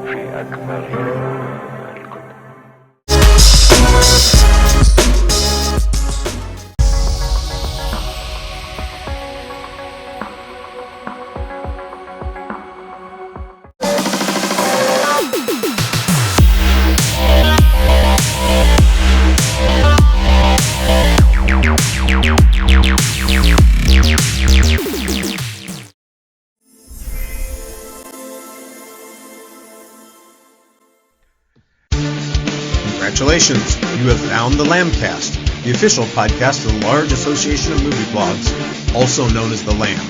في أكبر الكتب. Congratulations, you have found the Lambcast, the official podcast of the large association of movie blogs, also known as the Lamb.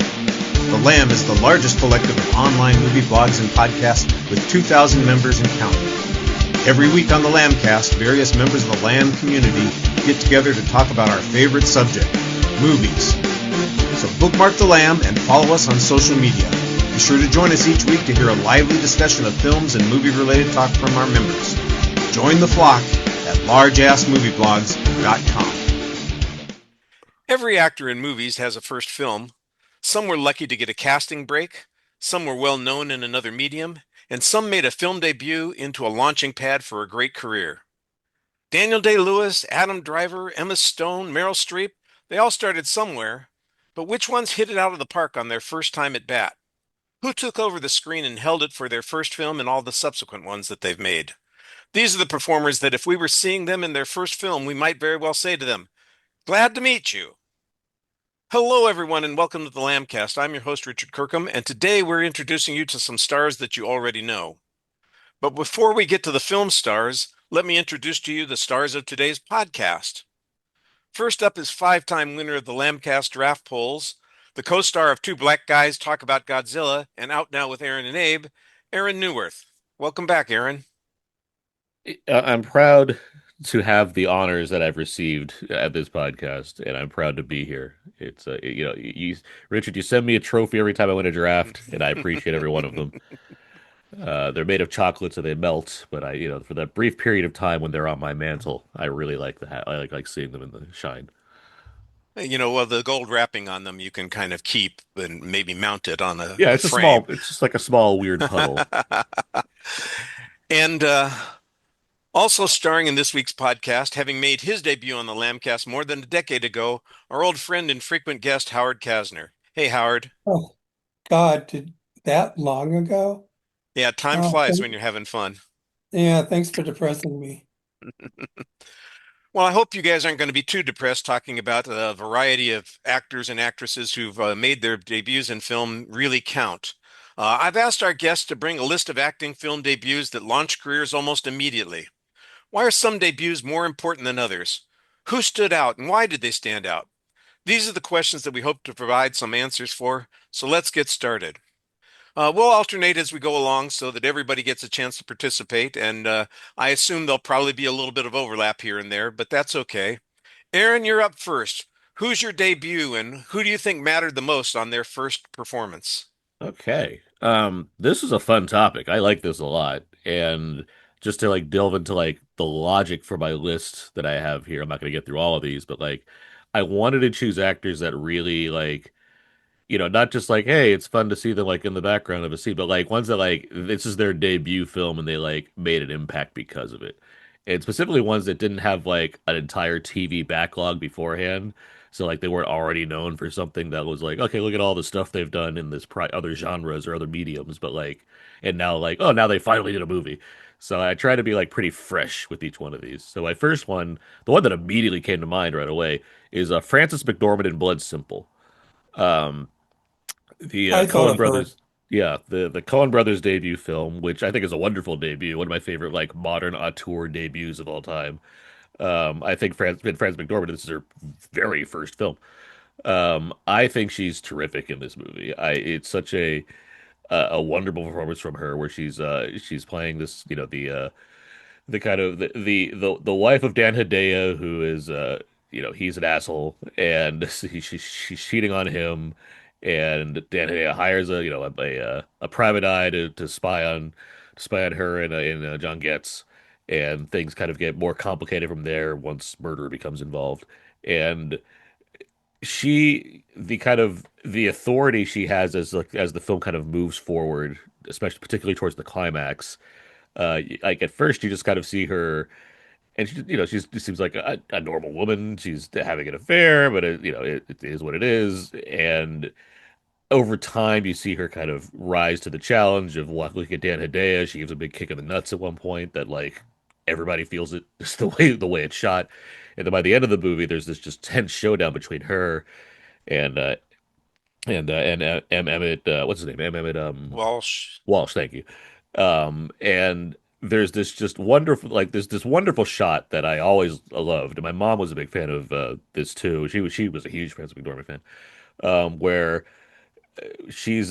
The Lamb is the largest collective of online movie blogs and podcasts with 2,000 members and counting. Every week on the Lambcast, various members of the Lamb community get together to talk about our favorite subject, movies. So bookmark the Lamb and follow us on social media. Be sure to join us each week to hear a lively discussion of films and movie-related talk from our members. Join the flock at largeassmovieblogs.com. Every actor in movies has a first film. Some were lucky to get a casting break, some were well known in another medium, and some made a film debut into a launching pad for a great career. Daniel Day-Lewis, Adam Driver, Emma Stone, Meryl Streep, they all started somewhere, but which ones hit it out of the park on their first time at bat? Who took over the screen and held it for their first film and all the subsequent ones that they've made? These are the performers that if we were seeing them in their first film, we might very well say to them, "Glad to meet you." Hello, everyone, and welcome to the Lambcast. I'm your host, Richard Kirkham, and today we're introducing you to some stars that you already know. But before we get to the film stars, let me introduce to you the stars of today's podcast. First up is five-time winner of the Lambcast draft polls, the co-star of Two Black Guys Talk About Godzilla, and Out Now with Aaron and Abe, Aaron Neuwirth. Welcome back, Aaron. I'm proud to have the honors that I've received at this podcast, and I'm proud to be here. It's Richard, you send me a trophy every time I win a draft, and I appreciate every one of them. They're made of chocolate, so they melt. But for that brief period of time when they're on my mantle, I really like I like seeing them in the shine. Well, the gold wrapping on them you can kind of keep and maybe mount it on a It's frame. It's just like a small weird puddle. And also starring in this week's podcast, having made his debut on the Lambcast more than a decade ago, our old friend and frequent guest, Howard Casner. Hey, Howard. Oh, God, did that long ago? Yeah, time flies when you're having fun. Yeah, thanks for depressing me. Well, I hope you guys aren't going to be too depressed talking about a variety of actors and actresses who've made their debuts in film really count. I've asked our guests to bring a list of acting film debuts that launch careers almost immediately. Why are some debuts more important than others? Who stood out and why did they stand out? These are the questions that we hope to provide some answers for, so let's get started. We'll alternate as we go along so that everybody gets a chance to participate, and I assume there'll probably be a little bit of overlap here and there, but that's okay. Aaron, you're up first. Who's your debut, and who do you think mattered the most on their first performance? Okay. This is a fun topic. I like this a lot. And just to delve into the logic for my list that I have here, I'm not going to get through all of these, but I wanted to choose actors that really not just hey, it's fun to see them in the background of a scene, but ones that this is their debut film and they made an impact because of it. And specifically ones that didn't have an entire TV backlog beforehand. So they weren't already known for something that was okay, look at all the stuff they've done in this other genres or other mediums, but and now oh, now they finally did a movie. So I try to be pretty fresh with each one of these. So my first one, the one that immediately came to mind right away, is Frances McDormand in Blood Simple. The Coen brothers, the Coen brothers debut film, which I think is a wonderful debut, one of my favorite modern auteur debuts of all time. I think Frances McDormand, this is her very first film. I think she's terrific in this movie. It's such a wonderful performance from her, where she's playing this, the kind of the wife of Dan Hedaya, who is he's an asshole, and she's cheating on him, and Dan Hedaya hires a private eye to spy on her and John Getz, and things kind of get more complicated from there once murder becomes involved. And the authority she has as the film kind of moves forward, especially particularly towards the climax, Like at first, you just kind of see her, and she seems like a normal woman. She's having an affair, but it is what it is. And over time, you see her kind of rise to the challenge of looking at Dan Hedaya. She gives a big kick in the nuts at one point that like everybody feels it just the way it's shot. And then by the end of the movie, there's this just tense showdown between her and Emmett, what's his name? Emmett Walsh. Walsh. Thank you. And there's this just wonderful, like this wonderful shot that I always loved. And my mom was a big fan of this too. She was a huge Frances McDormand fan. Where she's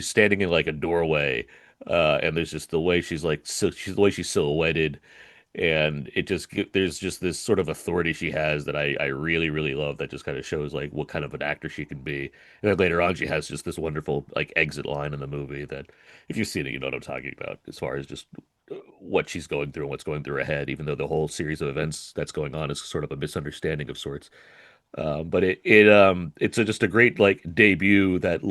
standing in like a doorway, and there's just the way she's like she's the way she's silhouetted, and there's just this sort of authority she has that I really really love that just kind of shows like what kind of an actor she can be. And then later on, she has just this wonderful like exit line in the movie that if you've seen it, you know what I'm talking about as far as just what she's going through and what's going through her head, even though the whole series of events that's going on is sort of a misunderstanding of sorts. But it's just a great like debut that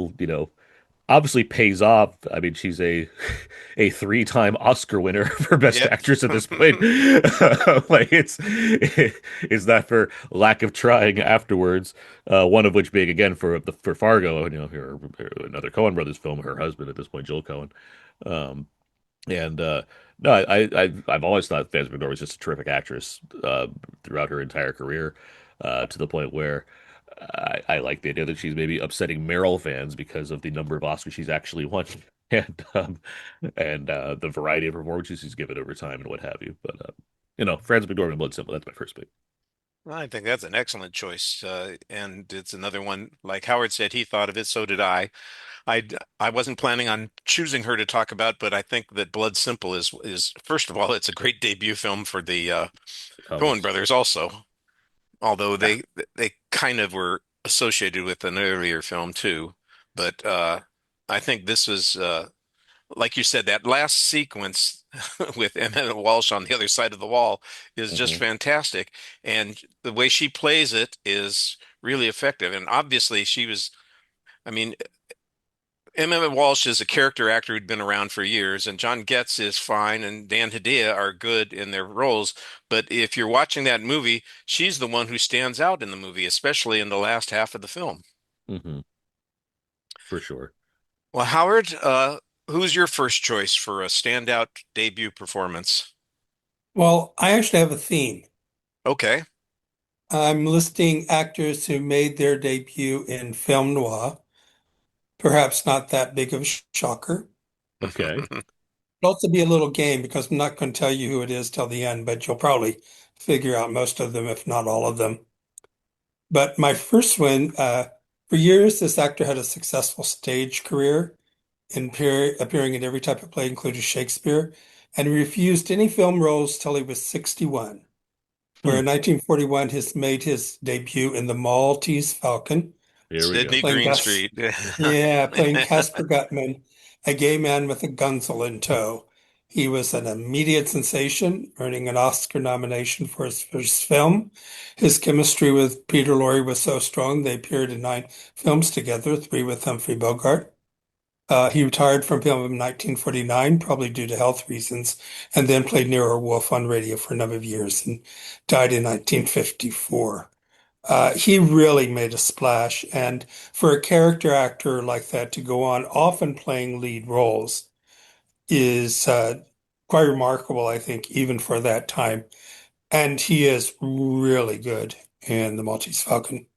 obviously pays off. I mean, she's a a three-time Oscar winner for Best Yep. Actress at this point. Like it's not for lack of trying afterwards. One of which being again for Fargo, another Coen Brothers film, her husband at this point, Joel Coen. Um, and no, I've always thought Frances McDormand was just a terrific actress throughout her entire career, to the point where I like the idea that she's maybe upsetting Meryl fans because of the number of Oscars she's actually won and the variety of performances she's given over time and what have you. But Frances McDormand, Blood Simple, that's my first pick. I think that's an excellent choice, and it's another one. Like Howard said, he thought of it, so did I. I wasn't planning on choosing her to talk about, but I think that Blood Simple is first of all, it's a great debut film for the Oh Coen yes, brothers, also. Although yeah. they kind of were associated with an earlier film too, but I think this was like you said, that last sequence with Emmett Walsh on the other side of the wall is just Hmm. fantastic, and the way she plays it is really effective. And obviously, she was. I mean, Emmett Walsh is a character actor who'd been around for years, and John Getz is fine, and Dan Hedaya are good in their roles. But if you're watching that movie, she's the one who stands out in the movie, especially in the last half of the film. Hmm. For sure. Well, Howard, who's your first choice for a standout debut performance? Well, I actually have a theme. Okay. I'm listing actors who made their debut in film noir. Perhaps not that big of a shocker. Okay. It'll also be a little game because I'm not going to tell you who it is till the end, but you'll probably figure out most of them, if not all of them. But my first one, for years, this actor had a successful stage career in appearing in every type of play, including Shakespeare, and he refused any film roles till he was 61, where Hmm. in 1941 he made his debut in The Maltese Falcon, Here we go. Sidney playing Gus. Greenstreet. Yeah, playing Casper Gutman, a gay man with a gunsel in tow. He was an immediate sensation, earning an Oscar nomination for his first film. His chemistry with Peter Lorre was so strong they appeared in 9 films together, 3 with Humphrey Bogart. He retired from film in 1949, probably due to health reasons, and then played Nero Wolfe on radio for a number of years and died in 1954. He really made a splash, and for a character actor like that to go on, often playing lead roles, is quite remarkable, I think, even for that time. And he is really good in The Maltese Falcon.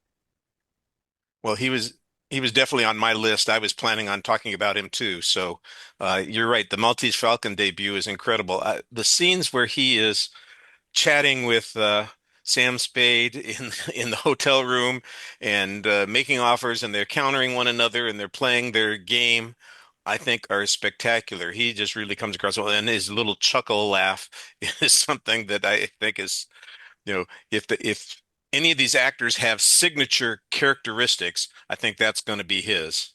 Well, he was definitely on my list. I was planning on talking about him too. So you're right. The Maltese Falcon debut is incredible. The scenes where he is chatting with Sam Spade in the hotel room and making offers, and they're countering one another and they're playing their game, I think are spectacular. He just really comes across well, and his little chuckle laugh is something that I think is, if any of these actors have signature characteristics, I think that's going to be his.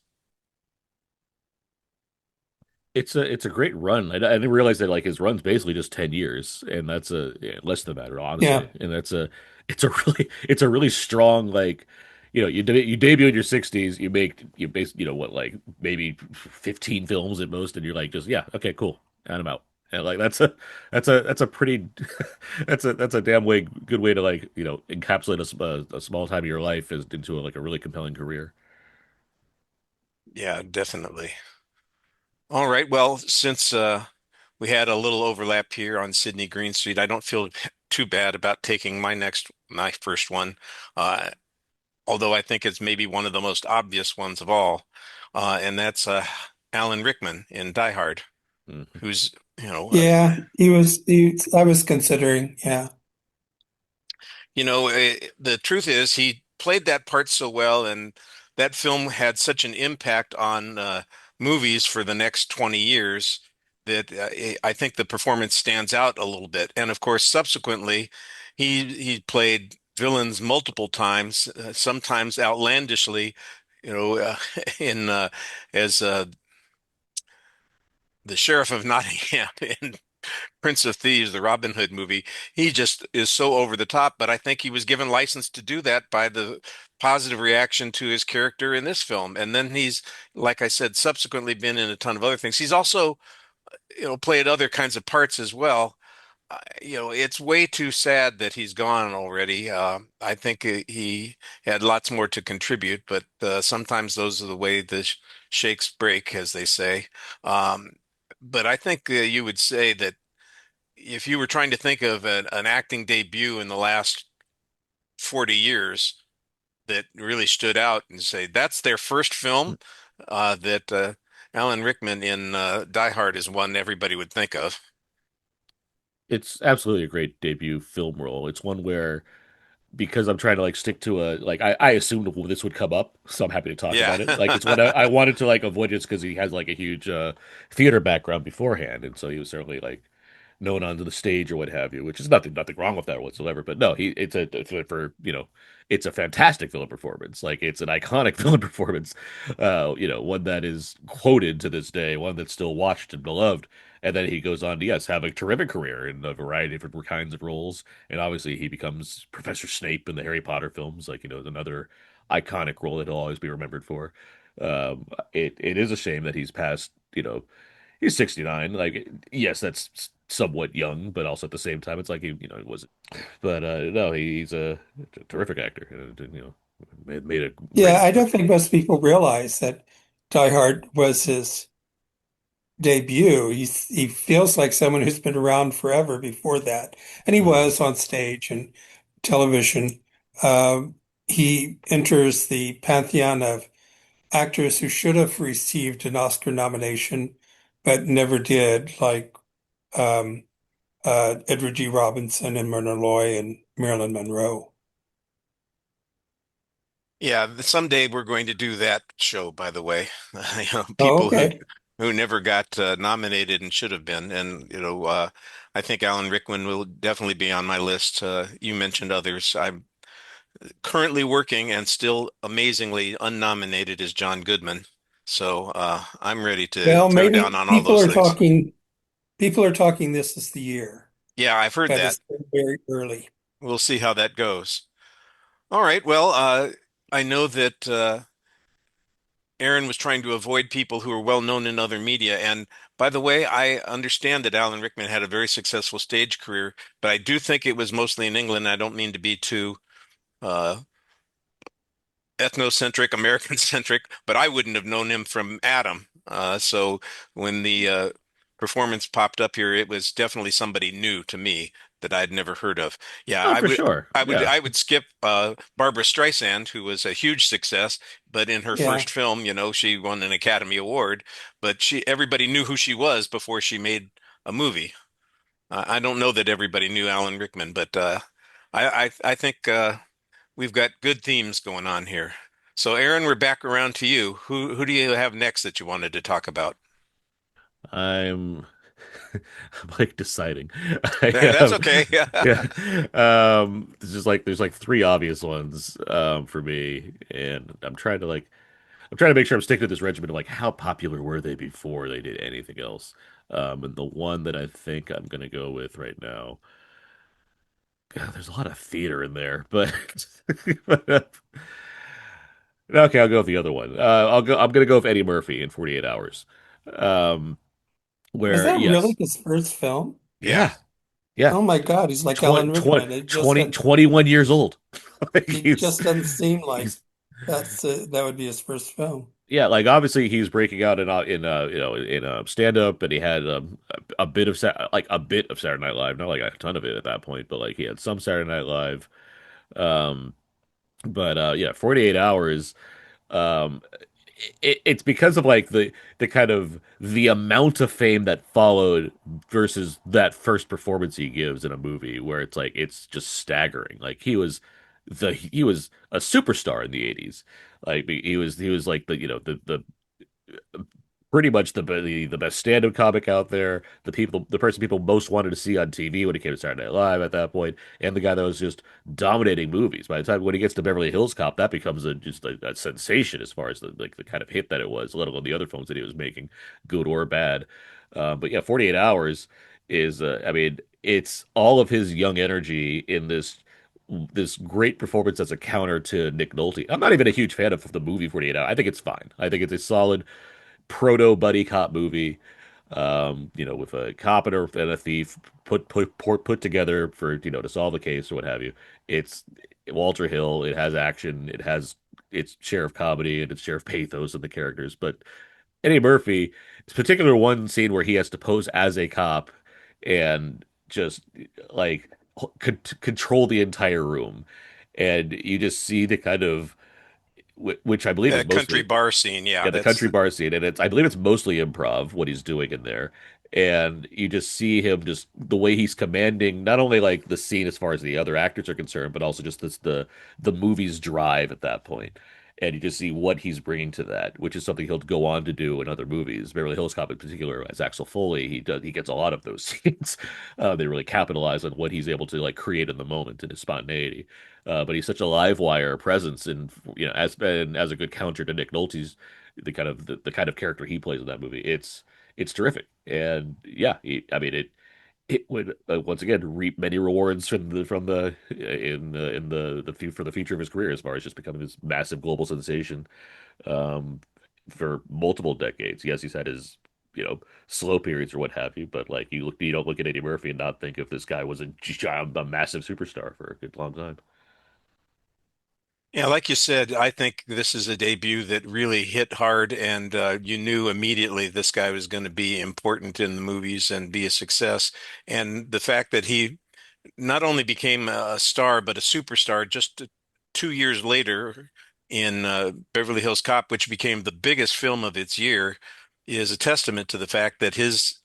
It's a great run. I didn't realize that like his run's basically just 10 years, and that's less than that, Yeah, honestly. And it's a really strong like you debut in your 60s, you base what like maybe 15 films at most, and you're like just yeah okay cool, and I'm out. And like that's a pretty that's a damn way good way to like encapsulate a small time of your life as into like a really compelling career. Yeah, definitely. All right. Well, since we had a little overlap here on Sydney Green Street, I don't feel too bad about taking my first one. Uh, Although I think it's maybe one of the most obvious ones of all, and that's Alan Rickman in Die Hard, Mhm. who's Yeah, I was considering, yeah. the truth is he played that part so well, and that film had such an impact on movies for the next 20 years that I think the performance stands out a little bit. And of course, subsequently, he played villains multiple times, sometimes outlandishly, in as the Sheriff of Nottingham in Prince of Thieves, the Robin Hood movie. He just is so over the top, but I think he was given license to do that by the positive reaction to his character in this film. And then he's, like I said, subsequently been in a ton of other things. He's also, played other kinds of parts as well. It's way too sad that he's gone already. I think he had lots more to contribute, but sometimes those are the way the shakes break, as they say. Um, but I think you would say that if you were trying to think of an acting debut in the last 40 years that really stood out and say that's their first film, that Alan Rickman in Die Hard is one everybody would think of. It's absolutely a great debut film role. It's one where because I'm trying to like stick to a like I assumed this would come up, so I'm happy to talk Yeah. about it. Like it's what I wanted to like avoid just because he has like a huge theater background beforehand, and so he was certainly like known onto the stage or what have you, which is nothing wrong with that whatsoever. But no, it's for it's a fantastic villain performance. Like it's an iconic villain performance, one that is quoted to this day, one that's still watched and beloved. And then he goes on to yes have a terrific career in a variety of different kinds of roles, and obviously he becomes Professor Snape in the Harry Potter films, like another iconic role that he'll always be remembered for. It is a shame that he's passed. He's 69. Like, yes, that's somewhat young, but also at the same time, it's like he wasn't. But no, he's a terrific actor. Made a Yeah, great I don't first think film. most people realize that Die Hard was his debut. He feels like someone who's been around forever before that, and he Hmm. was on stage and television. Um, he enters the pantheon of actors who should have received an Oscar nomination but never did, like um, Edward G. Robinson and Myrna Loy and Marilyn Monroe. Yeah, someday we're going to do that show, by the way. Oh, People who okay. never got nominated and should have been. And I think Alan Rickman will definitely be on my list. You mentioned others. I'm currently working and still amazingly unnominated as John Goodman. So I'm ready to Well, throw down maybe on all those things. people are talking this is the year, Yeah, I've heard but that. it's still very early. We'll see how that goes. All right. Well, I know that Aaron was trying to avoid people who are well known in other media. And by the way, I understand that Alan Rickman had a very successful stage career, but I do think it was mostly in England. I don't mean to be too uh, ethnocentric, American centric, but I wouldn't have known him from Adam. So when the performance popped up here, it was definitely somebody new to me that I'd never heard of. Yeah, Oh, for sure. Yeah. I would skip Barbara Streisand, who was a huge success, but in her Yeah. first film, she won an Academy Award, but everybody knew who she was before she made a movie. I don't know that everybody knew Alan Rickman, but I think we've got good themes going on here. So, Aaron, we're back around to you. Who do you have next that you wanted to talk about? I'm I'm like deciding. I That's have okay. yeah. There's like three obvious ones for me, and I'm trying to make sure I'm sticking to this regimen of like how popular were they before they did anything else. And the one that I think I'm gonna go with right now, God, there's a lot of theater in there, but, okay, I'll go with the other one. I'm gonna go with Eddie Murphy in 48 Hours. Um, Was where that really yes, his first film? Yeah. yeah, yeah, Oh my God, he's like 20, Alan 20, Rickman. 21 years old. Like It just doesn't seem like he's that would be his first film. yeah, like obviously he's breaking out in you know in stand up, and he had a bit of a bit of Saturday Night Live, not like a ton of it at that point, but like he had some Saturday Night Live. Um, but yeah, 48 hours. Um, it's because of like the kind of the amount of fame that followed versus that first performance he gives in a movie, where it's like it's just staggering. Like he was a superstar in the 80s. Like he was like the you know the pretty much the best stand-up comic out there, the person people most wanted to see on TV when it came to Saturday Night Live at that point, and the guy that was just dominating movies. By the time when he gets to Beverly Hills Cop, that becomes just a sensation as far as the kind of hit that it was, let alone the other films that he was making, good or bad. But yeah, 48 Hours is I mean, it's all of his young energy in this great performance as a counter to Nick Nolte. I'm not even a huge fan of the movie 48 Hours. I think it's fine. I think it's a solid proto buddy cop movie. You know, with a cop and a thief put together for to solve a case or what have you. It's Walter Hill. It has action. It has its share of comedy and its share of pathos in the characters. But Eddie Murphy, it's particular one scene where he has to pose as a cop and just like control the entire room, and you just see the kind of which I believe is That country mostly bar scene. Yeah, yeah, the that's country bar scene, and it's I believe it's mostly improv what he's doing in there, and you just see him just the way he's commanding not only like the scene as far as the other actors are concerned, but also just the movie's drive at that point, and you just see what he's bringing to that, which is something he'll go on to do in other movies. Beverly Hills Cop in particular, as Axel Foley, he gets a lot of those scenes. They really capitalize on what he's able to like create in the moment and his spontaneity. But he's such a live wire presence, and as a good counter to Nick Nolte's the kind of character he plays in that movie. It's terrific, and yeah, I mean it would once again reap many rewards from the in for the future of his career as far as just becoming this massive global sensation um, for multiple decades. Yes, he's had his slow periods or what have you, but like you don't look at Eddie Murphy and not think if this guy was a massive superstar for a good long time. yeah, like you said, I think this is a debut that really hit hard, and you knew immediately this guy was going to be important in the movies and be a success. And the fact that he not only became a star, but a superstar just 2 years later in Beverly Hills Cop, which became the biggest film of its year, is a testament to the fact that he's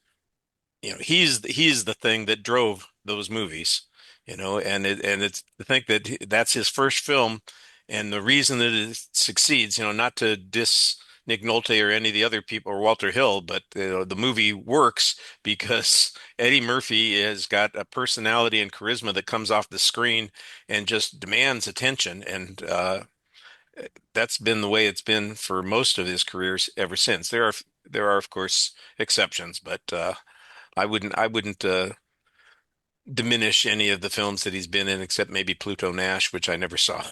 the thing that drove those movies, and it's to think that that's his first film, and the reason that it succeeds, not to diss Nick Nolte or any of the other people or Walter Hill, but the movie works because Eddie Murphy has got a personality and charisma that comes off the screen and just demands attention, and that's been the way it's been for most of his careers ever since. There are of course exceptions, but I wouldn't diminish any of the films that he's been in except maybe Pluto Nash, which I never saw.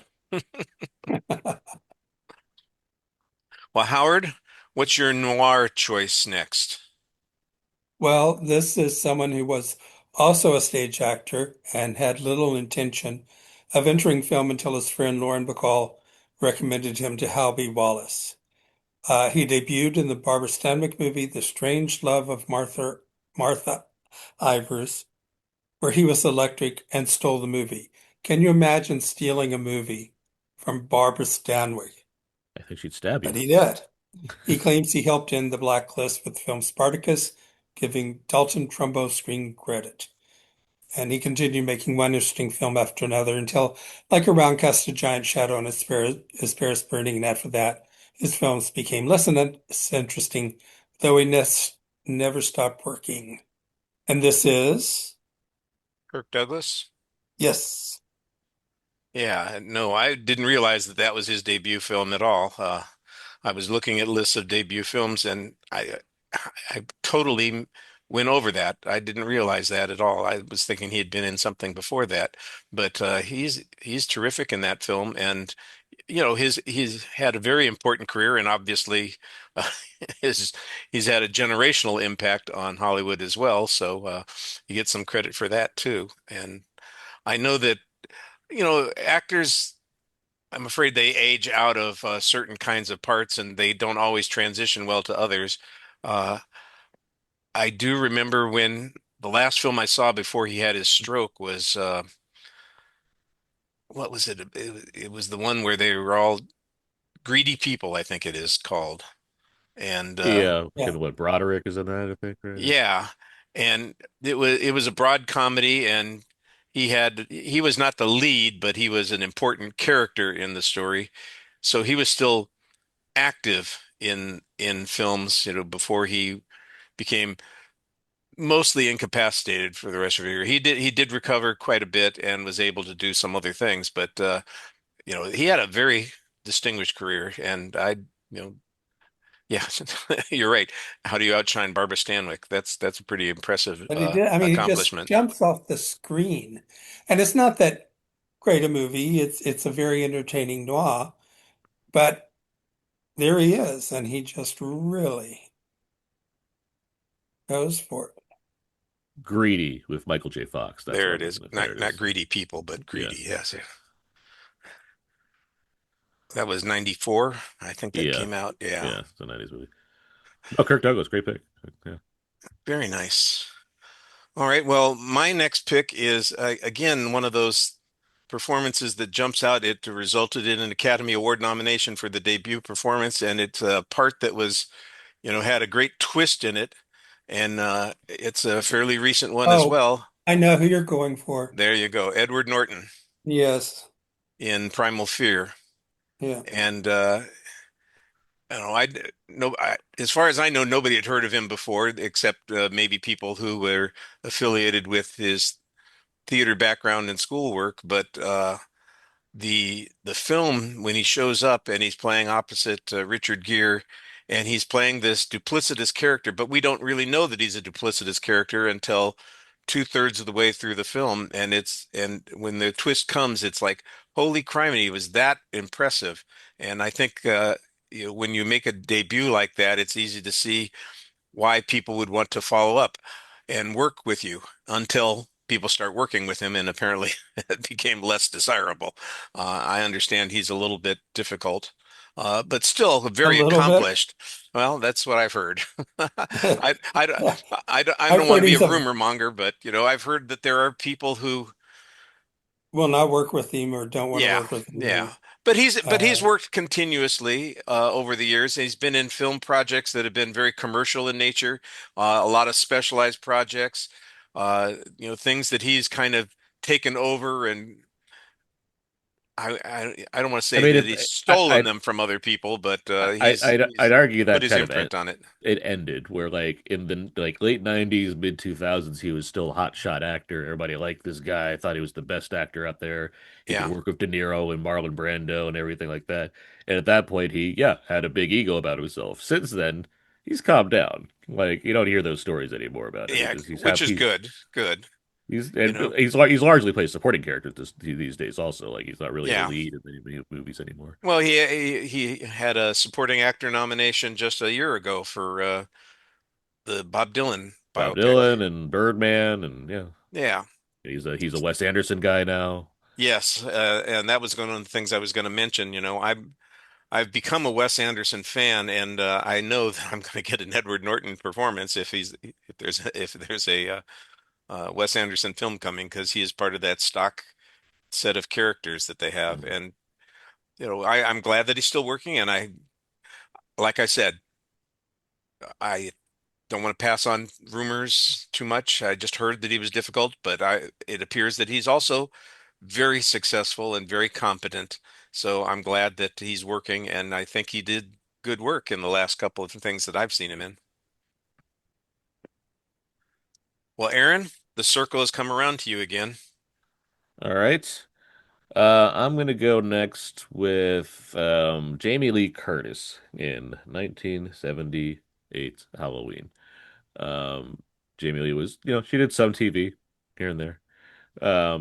Well, Howard, what's your noir choice next? Well, this is someone who was also a stage actor and had little intention of entering film until his friend Lauren Bacall recommended him to Hal B. Wallace. He debuted in the Barbara Stanwyck movie The Strange Love of Martha Ivers, where he was electric and stole the movie. Can you imagine stealing a movie from Barbara Stanwyck? I think she'd stab But you. he did. He claims he helped end the blacklist with the film Spartacus, giving Dalton Trumbo screen credit. And he continued making one interesting film after another until, like Around Cast a Giant Shadow and His Paris Burning, and after that, his films became less and less interesting, though he never stopped working. And this is, Kirk Douglas? yes. Yeah, no, I didn't realize that that was his debut film at all. I was looking at lists of debut films, and I totally went over that. I didn't realize that at all. I was thinking he had been in something before that, but he's terrific in that film, and he's had a very important career, and obviously, uh, his he's had a generational impact on Hollywood as well. So you get some credit for that too. And I know that actors. I'm afraid they age out of certain kinds of parts, and they don't always transition well to others. Uh, I do remember when the last film I saw before he had his stroke was what was it? It was the one where they were all greedy people, I think it is called. And Yeah, Yeah. and what Broderick is in that, I think, right? yeah, and it was a broad comedy, and he was not the lead, but he was an important character in the story. So he was still active in films, before he became mostly incapacitated for the rest of the year. He did recover quite a bit and was able to do some other things, but he had a very distinguished career, and you know, yeah, you're right. How do you outshine Barbara Stanwyck? That's a pretty impressive But he did, I mean, he just accomplishment. jumps off the screen. And it's not that great a movie. It's a very entertaining noir, but there he is, and he just really goes for it. Greedy with Michael J. Fox. That's There what it I'm is. looking at. There Not it not is. greedy people, but Yeah, greedy. Yes. That was 94. I think that yeah, came out. Yeah. yeah. It's a '90s movie. Oh, Kirk Douglas, great pick. Yeah. Very nice. All right. Well, my next pick is again one of those performances that jumps out. It resulted in an Academy Award nomination for the debut performance, and it's a part that was, had a great twist in it, and it's a fairly recent one as Oh, well. I know who you're going for. There you go, Edward Norton Yes. in Primal Fear, Yeah. and I don't know. As far as I know, nobody had heard of him before, except maybe people who were affiliated with his theater background and schoolwork. But the film, when he shows up and he's playing opposite Richard Gere, and he's playing this duplicitous character, but we don't really know that he's a duplicitous character until two-thirds of the way through the film, and when the twist comes, it's like, holy criminy, he was that impressive. And I think when you make a debut like that, it's easy to see why people would want to follow up and work with you until people start working with him, and apparently it became less desirable. I understand he's a little bit difficult, but still A very little bit. accomplished. Well, that's what I've heard. I I've don't want heard to be a he's a rumor monger, but I've heard that there are people who, will not work with him or don't want to yeah, work with him. yeah. And But he's uh, worked continuously over the years. He's been in film projects that have been very commercial in nature, a lot of specialized projects, things that he's kind of taken over, and I don't want to I say mean, that it, he's stolen I, them from other people, but I'd he's argue put that his kind of imprint on it. it ended where like in the like late '90s, mid 2000s, he was still a hot shot actor. Everybody liked this guy. Thought he was the best actor out there. He could Yeah, work with De Niro and Marlon Brando and everything like that. And at that point, he had a big ego about himself. Since then, he's calmed down. Like you don't hear those stories anymore about him. yeah, which is good, good. You know, He's largely plays supporting characters these days. Also, like he's not really a yeah. lead in many movies anymore. Well, he had a supporting actor nomination just a year ago for the Bob Dylan Bob biopic. Dylan and Birdman and yeah. Yeah. He's a Wes Anderson guy now. Yes, and that was one of the things I was going to mention. I've become a Wes Anderson fan, and I know that I'm going to get an Edward Norton performance if there's a Wes Anderson film coming, because he is part of that stock set of characters that they have. And I'm glad that he's still working. And like I said, I don't want to pass on rumors too much. I just heard that he was difficult, but it appears that he's also very successful and very competent. So I'm glad that he's working, and I think he did good work in the last couple of things that I've seen him in. Well, Aaron, the circle has come around to you again. All right. I'm gonna go next with Jamie Lee Curtis in 1978 Halloween. Um, Jamie Lee was, she did some TV here and there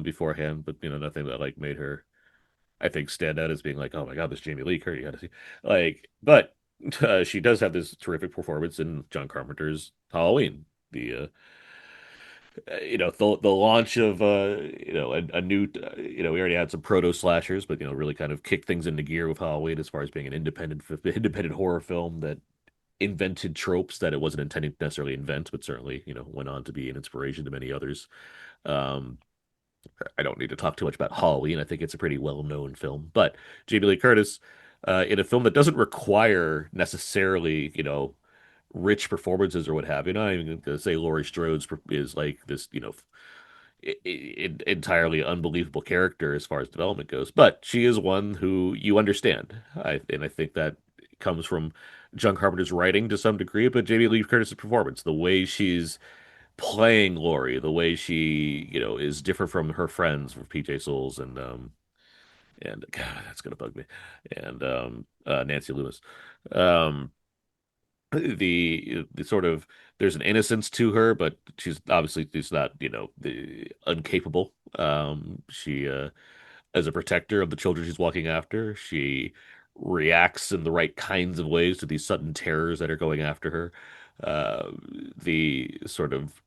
beforehand, but nothing that like made her. I think stand out as being like, oh my God, this Jamie Lee Curtis, you got to see. Like, but she does have this terrific performance in John Carpenter's Halloween. The launch of a new we already had some proto slashers, but really kind of kicked things into gear with Halloween as far as being an independent horror film that invented tropes that it wasn't intending to necessarily invent, but certainly went on to be an inspiration to many others. Um, I don't need to talk too much about Halloween. I think it's a pretty well-known film. But Jamie Lee Curtis, in a film that doesn't require necessarily, rich performances or what have you. Not even going to say Laurie Strode's is like this, entirely unbelievable character as far as development goes. But she is one who you understand. And I think that comes from John Carpenter's writing to some degree, but Jamie Lee Curtis's performance, the way she's playing Laurie, the way she, is different from her friends, from PJ Souls and God, that's gonna bug me, and Nancy Lewis. Um, the sort of there's an innocence to her, but she's not, the incapable. She as a protector of the children she's walking after, she reacts in the right kinds of ways to these sudden terrors that are going after her. The sort of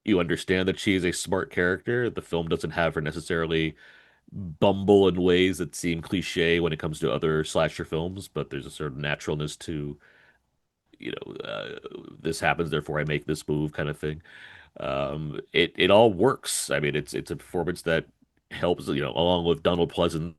you understand that she is a smart character. The film doesn't have her necessarily bumble in ways that seem cliche when it comes to other slasher films, but there's a sort of naturalness to, this happens, therefore I make this move kind of thing. It all works. I mean, it's a performance that helps, along with Donald Pleasant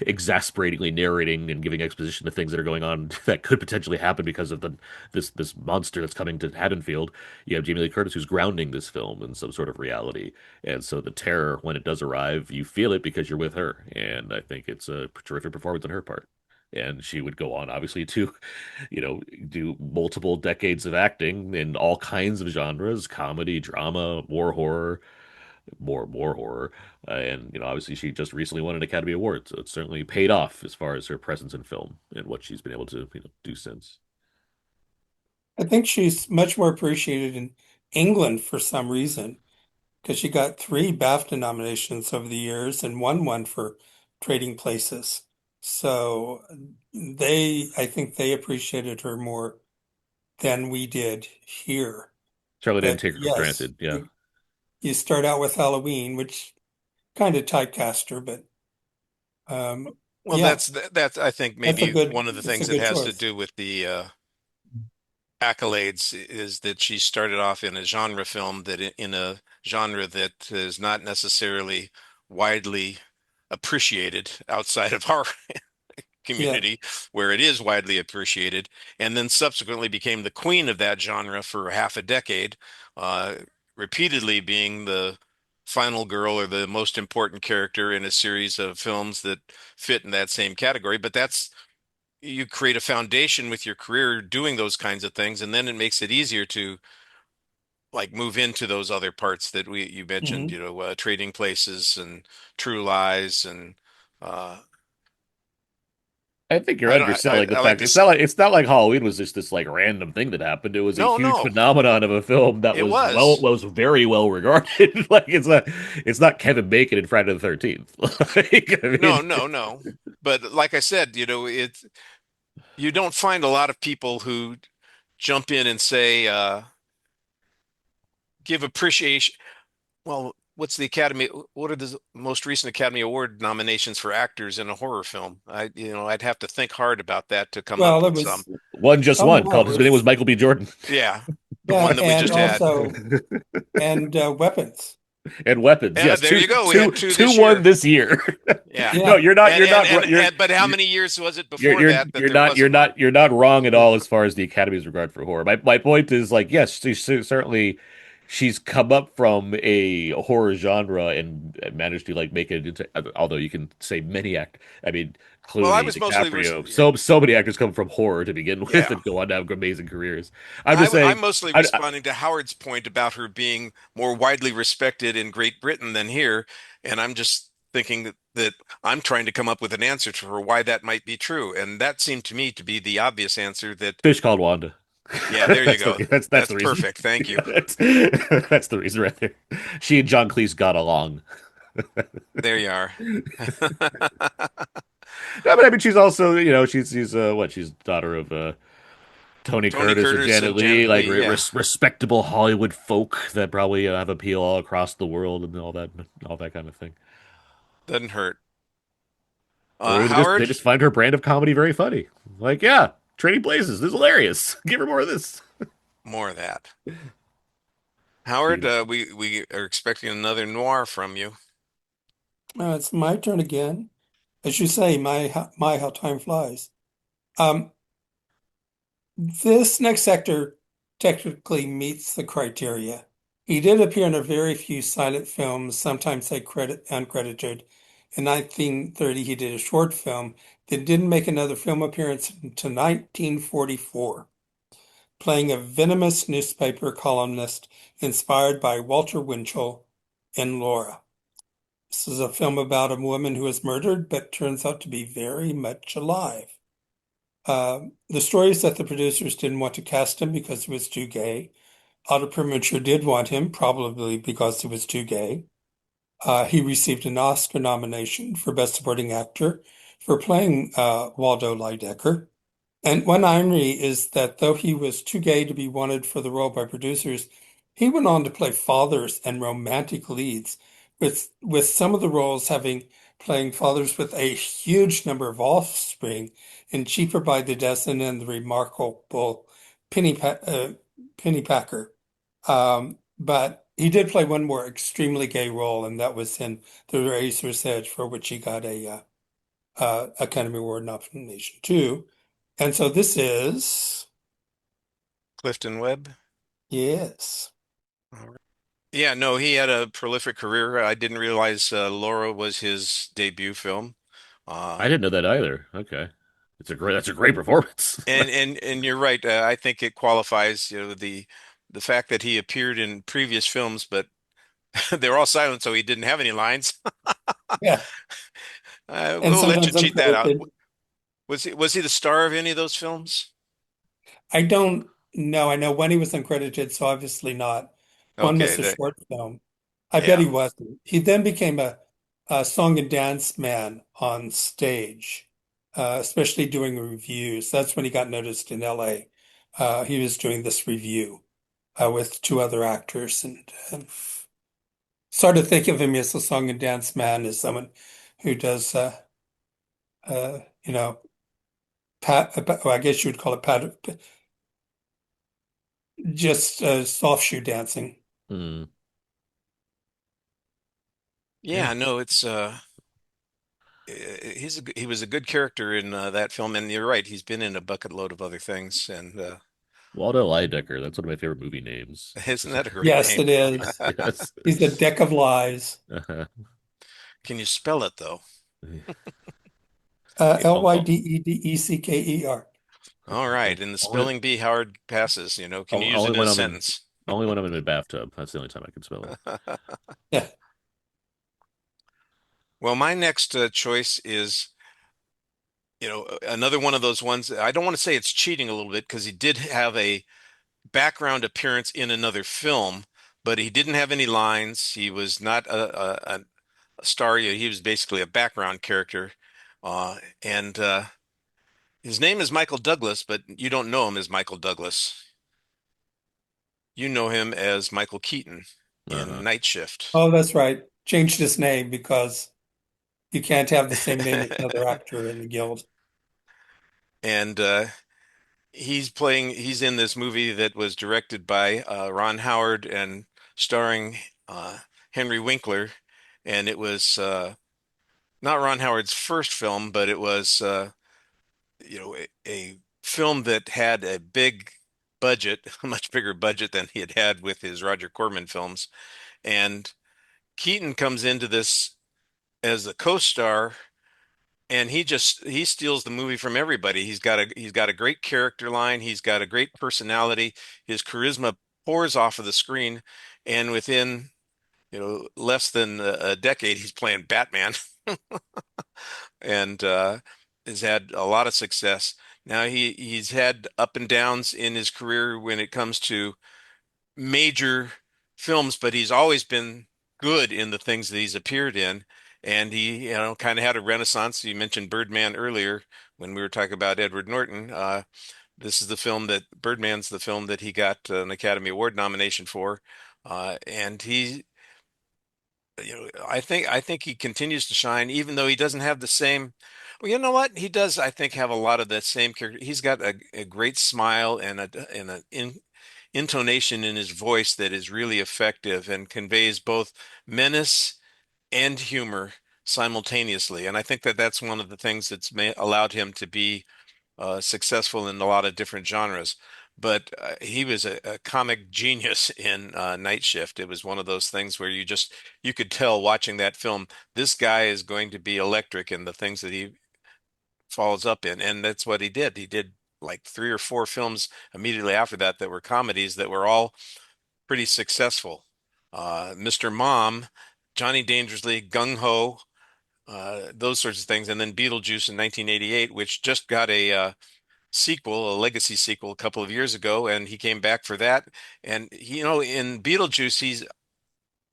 exasperatingly narrating and giving exposition to things that are going on that could potentially happen because of this monster that's coming to Haddonfield. You have Jamie Lee Curtis who's grounding this film in some sort of reality, and so the terror when it does arrive, you feel it because you're with her, and I think it's a terrific performance on her part. And she would go on, obviously, to, do multiple decades of acting in all kinds of genres: comedy, drama, more horror, and obviously she just recently won an Academy Award, so it's certainly paid off as far as her presence in film and what she's been able to do since. I think she's much more appreciated in England for some reason because she got three BAFTA nominations over the years and won one for Trading Places. So I think they appreciated her more than we did here. Charlie didn't But take her for yes, granted. Yeah. you start out with Halloween, which kind of typecast her, but Well, yeah, that's I think maybe one of the it's a things that good has to choice. do with the accolades is that she started off in a genre film in a genre that is not necessarily widely appreciated outside of our Yeah. community, where it is widely appreciated, and then subsequently became the queen of that genre for half a decade, uh, repeatedly being the final girl or the most important character in a series of films that fit in that same category. But that's you create a foundation with your career doing those kinds of things, and then it makes it easier to like move into those other parts that we you mentioned, Hmm. Trading Places and True Lies and I think you're I don't underselling the I like fact to it's not like Halloween was just this like random thing that happened. It was a no, huge no, phenomenon of a film that it was was. was very well regarded. Like it's not Kevin Bacon in Friday the 13th. Like, I No, mean, no, no. But like I said, you don't find a lot of people who jump in and say, give appreciation. Well, what's the Academy? What are the most recent Academy Award nominations for actors in a horror film? I'd have to think hard about that to come up Well, it with some. was, one just oh one called no, his name was it's, Michael B. Jordan. Yeah, the yeah, one that we and just had. also, and Weapons. And weapons. Yeah, Yes, there two you go. We two had two two this one year. this year. Yeah. No, Yeah. But how many years was it you're before you're that you're there not you're wasn't one? not you're not wrong at all as far as the Academy's regard for horror. My point is like yes, certainly she's come up from a horror genre and managed to like make it into, although you can say many act I mean Well, I Clooney, was mostly DiCaprio, so many actors come from horror to begin with yeah. and go on to have amazing careers. I'm just I'm saying mostly I responding to Howard's point about her being more widely respected in Great Britain than here, and I'm just thinking that I'm trying to come up with an answer to her why that might be true, and that seemed to me to be the obvious answer that, Fish called Wanda. yeah, there you go. That's That's the reason. perfect. Thank you. That's the reason right there. She and John Cleese got along. There you are. No, but I mean, she's also, she's what? She's daughter of Tony Tony Curtis and Curtis Janet and Leigh, Janet like Leigh. Yeah, respectable Hollywood folk that probably have appeal all across the world and all that kind of thing. doesn't hurt. Or they Howard, just find her brand of comedy very funny. Like, yeah, Trading Places, this is hilarious. Give her more of this. more of that. Speaking Howard, of, we are expecting another noir from you. It's my turn again. As you say, my how time flies. Um, this next actor technically meets the criteria. He did appear in a very few silent films, sometimes they credit uncredited. In 1930, he did a short film that didn't make another film appearance until 1944, playing a venomous newspaper columnist inspired by Walter Winchell in Laura. This is a film about a woman who is murdered but turns out to be very much alive. The story is that the producers didn't want to cast him because he was too gay. Otto Preminger did want him, probably because he was too gay. He received an Oscar nomination for Best Supporting Actor for playing Waldo Lydecker. And one irony is that though he was too gay to be wanted for the role by producers, he went on to play fathers and romantic leads, with some of the roles having playing fathers with a huge number of offspring in Cheaper by the Dozen and the Remarkable Pennypacker. But he did play one more extremely gay role, and that was in The Razor's Edge, for which he got a Academy Award nomination too. And so this is, Clifton Webb. yes. All right. Yeah, no, he had a prolific career. I didn't realize Laura was his debut film. I Uh, didn't know that either. Okay, that's a great performance. and you're right. I think it qualifies, the fact that he appeared in previous films, but they're all silent, so he didn't have any lines. Yeah. And We'll let you sometimes cheat that out. uncredited. Was he the star of any of those films? I don't know. I know when he was uncredited, so obviously not. One Okay, was a that short film. I bet yeah. he wasn't. He then became a song and dance man on stage, especially doing reviews. That's when he got noticed in LA. He was doing this review with two other actors and sort of think of him as a song and dance man, as someone who does, you know, well, I guess you would call it just soft shoe dancing. Hmm. Yeah. Yeah, no, it's he was a good character in that film, and you're right, he's been in a bucket load of other things, and Waldo Lydecker. That's one of my favorite movie names. isn't that a great Yes, name? it is. Yes. He's a deck of lies. Uh-huh. Can you spell it though? Oh, oh, Lydeckecker. All right, in the only, spelling bee, Howard passes. Can you use only it in when a I'm in sentence? a bathtub. That's the only time I can spell it. Yeah. Well, my next choice is, another one of those ones. I don't want to say it's cheating a little bit because he did have a background appearance in another film, but he didn't have any lines. He was not a star. He was basically a background character. And his name is Michael Douglas, but you don't know him as Michael Douglas. You know him as Michael Keaton in Uh-huh. Night Shift. Oh, that's right. Changed his name because you can't have the same name as another actor in the guild. And he's in this movie that was directed by Ron Howard and starring Henry Winkler. And it was not Ron Howard's first film, but it was a film that had a big budget, a much bigger budget than he had had with his Roger Corman films. And Keaton comes into this as a co-star, and he steals the movie from everybody. He's got a great character line. He's got a great personality. His charisma pours off of the screen, and within less than a decade, he's playing Batman, and has had a lot of success. Now he's had up and downs in his career when it comes to major films, but he's always been good in the things that he's appeared in. And he, kind of had a renaissance. You mentioned Birdman earlier when we were talking about Edward Norton. This is the film that Birdman's the film that he got an Academy Award nomination for. And he, I think he continues to shine, even though he doesn't have the same. Well, you know what? He does, I think, have a lot of that same character. He's got a great smile and intonation in his voice that is really effective and conveys both menace and humor simultaneously. And I think that that's one of the things that's allowed him to be successful in a lot of different genres. But he was a comic genius in Night Shift. It was one of those things where you could tell watching that film, this guy is going to be electric in the things that he follows up in, and that's what he did. He did like three or four films immediately after that that were comedies that were all pretty successful. Mr. Mom, Johnny Dangerously, Gung Ho, those sorts of things, and then Beetlejuice in 1988, which just got a sequel, a legacy sequel, a couple of years ago, and he came back for that. And in Beetlejuice, he's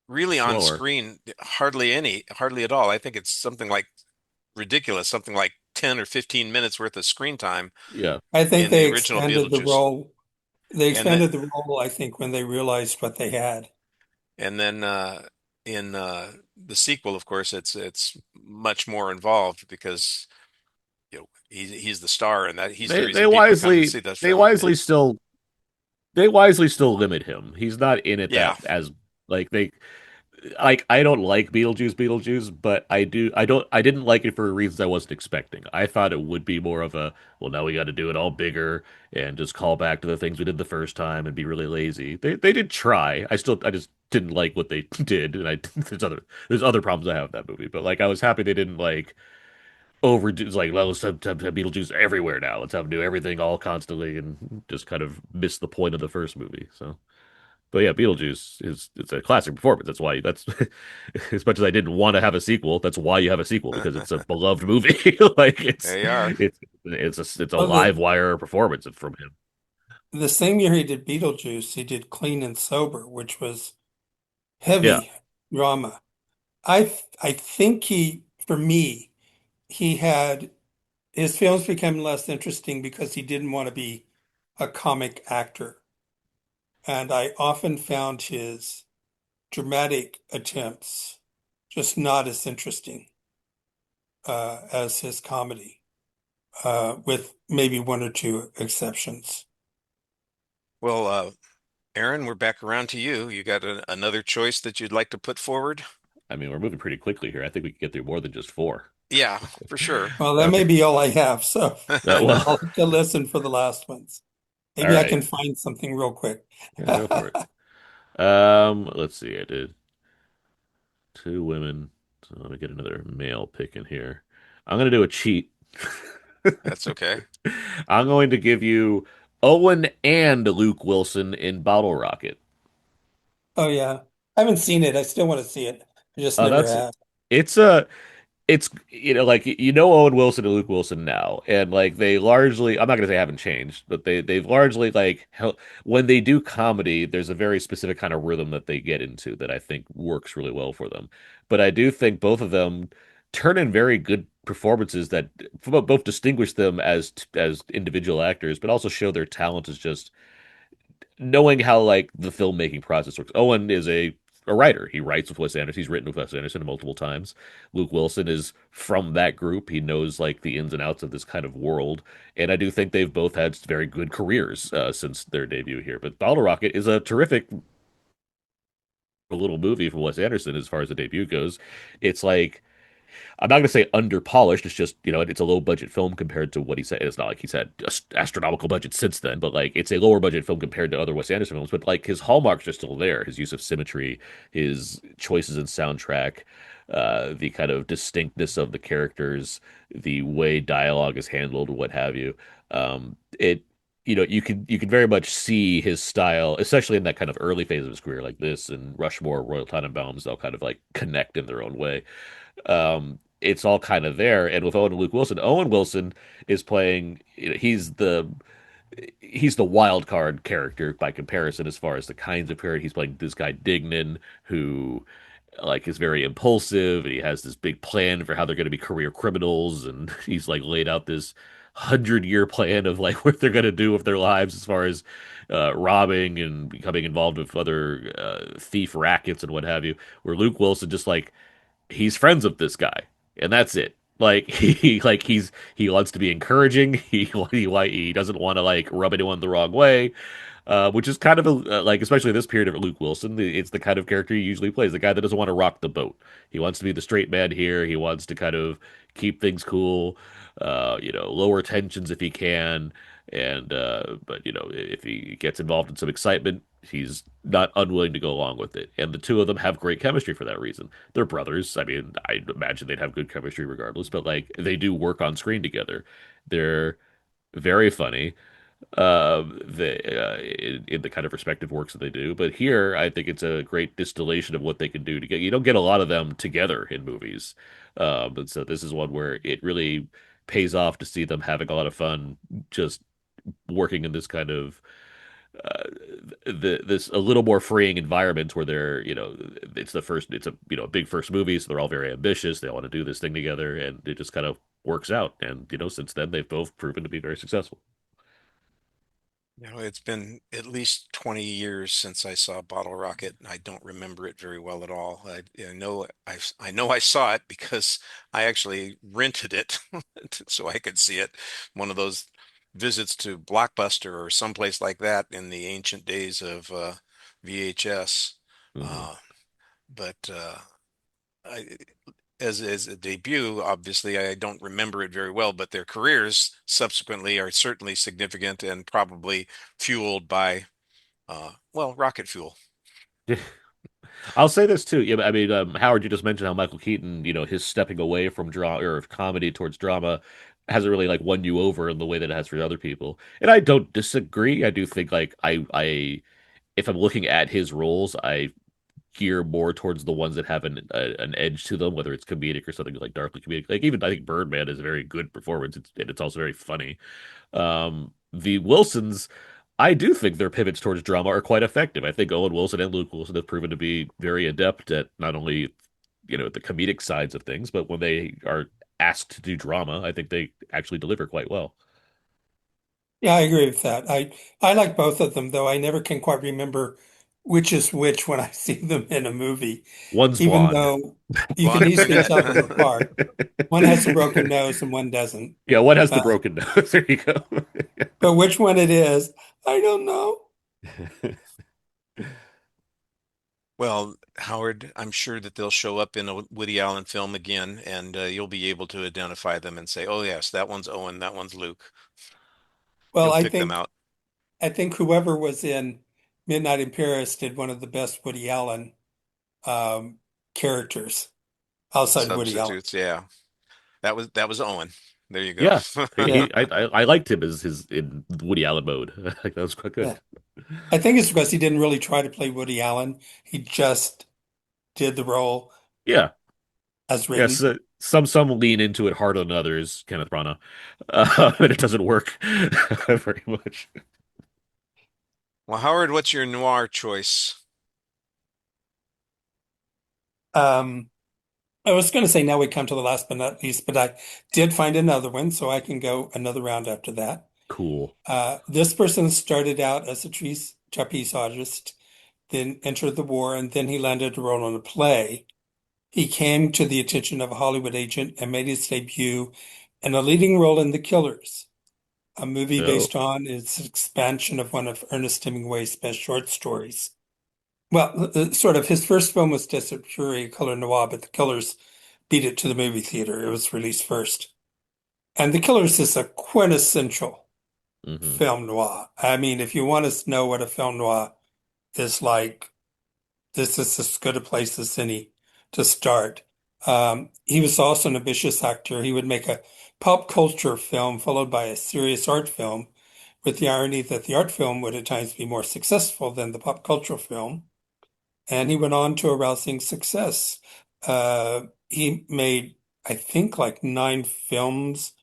really on Slower. screen hardly at all. I think it's something like ridiculous, something like 10 or 15 minutes worth of screen time Yeah. I think in the they original expanded the Beetlejuice. role. They And then expanded the role, I think, when they realized what they had. and then in the sequel, of course, it's much more involved because he's the star, and that he's the They reason people come to see that they film. wisely still they wisely still limit him. He's not in it Yeah. that as like they like I don't like Beetlejuice, but I didn't like it for reasons I wasn't expecting. I thought it would be more of a well now we got to do it all bigger and just call back to the things we did the first time and be really lazy. They did try. I just didn't like what they did, and I there's other problems I have with that movie. But like I was happy they didn't like overdo. It's like well let's have Beetlejuice everywhere now. Let's have him do everything all constantly and just kind of miss the point of the first movie. So. But yeah, Beetlejuice is it's a classic performance. That's why that's as much as I didn't want to have a sequel, that's why you have a sequel because it's a beloved movie. Like There you are. it's a Oh, live wire performance from him. the same year he did Beetlejuice, he did Clean and Sober, which was Yeah. heavy drama. I think for me, he had his films became less interesting because he didn't want to be a comic actor. And I often found his dramatic attempts just not as interesting as his comedy, with maybe one or two exceptions. Well, Aaron, we're back around to you. You got another choice that you'd like to put forward? I mean, we're moving pretty quickly here. I think we can get through more than just four. Yeah, for sure. Well, that may Okay. be all I have, so Well, I'll have to listen for the last ones. all Maybe I right. can find something real quick. Yeah, go for it. Let's see. I did two women. So let me get another male pick in here. I'm gonna do a cheat. That's okay. I'm going to give you Owen and Luke Wilson in Bottle Rocket. Oh yeah. I haven't seen it. I still want to see it. I just never That's have. it's a it's like Owen Wilson and Luke Wilson now, and like they largely I'm not gonna say haven't changed, but they've largely like when they do comedy, there's a very specific kind of rhythm that they get into that I think works really well for them. But I do think both of them turn in very good performances that both distinguish them as individual actors, but also show their talent as just knowing how like the filmmaking process works. Owen is a writer. He writes with Wes Anderson. He's written with Wes Anderson multiple times. Luke Wilson is from that group. He knows like the ins and outs of this kind of world. And I do think they've both had very good careers since their debut here. But Bottle Rocket is a terrific little movie from Wes Anderson as far as the debut goes. It's like I'm not going to say underpolished. It's just, it's a low budget film compared to what he said. It's not like he's had astronomical budget since then, but like it's a lower budget film compared to other Wes Anderson films. But like his hallmarks are still there. His use of symmetry, his choices in soundtrack, the kind of distinctness of the characters, the way dialogue is handled, what have you. It you can very much see his style, especially in that kind of early phase of his career, like this and Rushmore, Royal Tenenbaums. They'll kind of like connect in their own way. It's all kind of there. And with Owen and Luke Wilson, Owen Wilson is playing. He's the wild card character by comparison, as far as the kinds of character he's playing. This guy Dignan, who like is very impulsive, and he has this big plan for how they're going to be career criminals, and he's like laid out this 100-year plan of like what they're going to do with their lives as far as robbing and becoming involved with other thief rackets and what have you. Where Luke Wilson just like he's friends with this guy, and that's it. Like he wants to be encouraging. He doesn't want to like rub anyone the wrong way, which is kind of like, especially this period of Luke Wilson, it's the kind of character he usually plays, the guy that doesn't want to rock the boat. He wants to be the straight man here. He wants to kind of keep things cool, lower tensions if he can. And but if he gets involved in some excitement, he's not unwilling to go along with it. And the two of them have great chemistry for that reason. They're brothers. I mean, I imagine they'd have good chemistry regardless, but like they do work on screen together. They're very funny in the kind of respective works that they do. But here, I think it's a great distillation of what they can do to get. You don't get a lot of them together in movies, and so this is one where it really pays off to see them having a lot of fun, just working in this kind of uh, this a little more freeing environment where it's a a big first movie, so they're all very ambitious. They all want to do this thing together, and it just kind of works out. And since then, they've both proven to be very successful. It's been at least 20 years since I saw Bottle Rocket, and I don't remember it very well at all. I know I saw it because I actually rented it so I could see it. One of those visits to Blockbuster or someplace like that in the ancient days of VHS. Hmm. Uh, but I, as a debut, obviously, I don't remember it very well, but their careers subsequently are certainly significant and probably fueled by, rocket fuel. I'll say this too. Yeah, I mean, Howard, you just mentioned how Michael Keaton, his stepping away from drama or comedy towards drama hasn't really like won you over in the way that it has for other people. And I don't disagree. I do think like if I'm looking at his roles, I gear more towards the ones that have an edge to them, whether it's comedic or something like darkly comedic. Like even I think Birdman is a very good performance. And it's also very funny. The Wilsons, I do think their pivots towards drama are quite effective. I think Owen Wilson and Luke Wilson have proven to be very adept at not only, the comedic sides of things, but when they are asked to do drama, I think they actually deliver quite well. Yeah, I agree with that. I like both of them, though I never can quite remember which is which when I see them in a movie, One's even blonde. though you can Blonde easily brunette. tell them apart. One has a broken nose and one doesn't. Yeah, one has the Uh, broken nose. There you go. but which one it is, I don't know. Well, Howard, I'm sure that they'll show up in a Woody Allen film again, and you'll be able to identify them and say, "Oh yes, that one's Owen, that one's Luke." Well, You'll pick them out I think whoever was in Midnight in Paris did one of the best Woody Allen um, characters outside of Woody Allen. substitutes. Yeah, that was Owen. There you go. Yeah, Yeah, I liked him as his in Woody Allen mode. Like that was quite good. yeah. I think it's because he didn't really try to play Woody Allen. He just did the role Yeah, as yes. written. Some lean into it harder than others. Kenneth Branagh, and it doesn't work very much. Well, Howard, what's your noir choice? Um, I was going to say now we come to the last but not least, but I did find another one, so I can go another round after that. Cool. This person started out as a trapeze artist, then entered the war, and then he landed a role in a play. He came to the attention of a Hollywood agent and made his debut in a leading role in The Killers, a movie Oh, based on its expansion of one of Ernest Hemingway's best short stories. Well, sort of his first film was Desert Fury, a color noir, but The Killers beat it to the movie theater. It was released first. And The Killers is a quintessential hmm. film noir. I mean, if you want to know what a film noir is like, this is as good a place as any to start. He was also an ambitious actor. He would make a pop culture film followed by a serious art film, with the irony that the art film would at times be more successful than the pop culture film. And he went on to a rousing success. He made, I think, like 9 films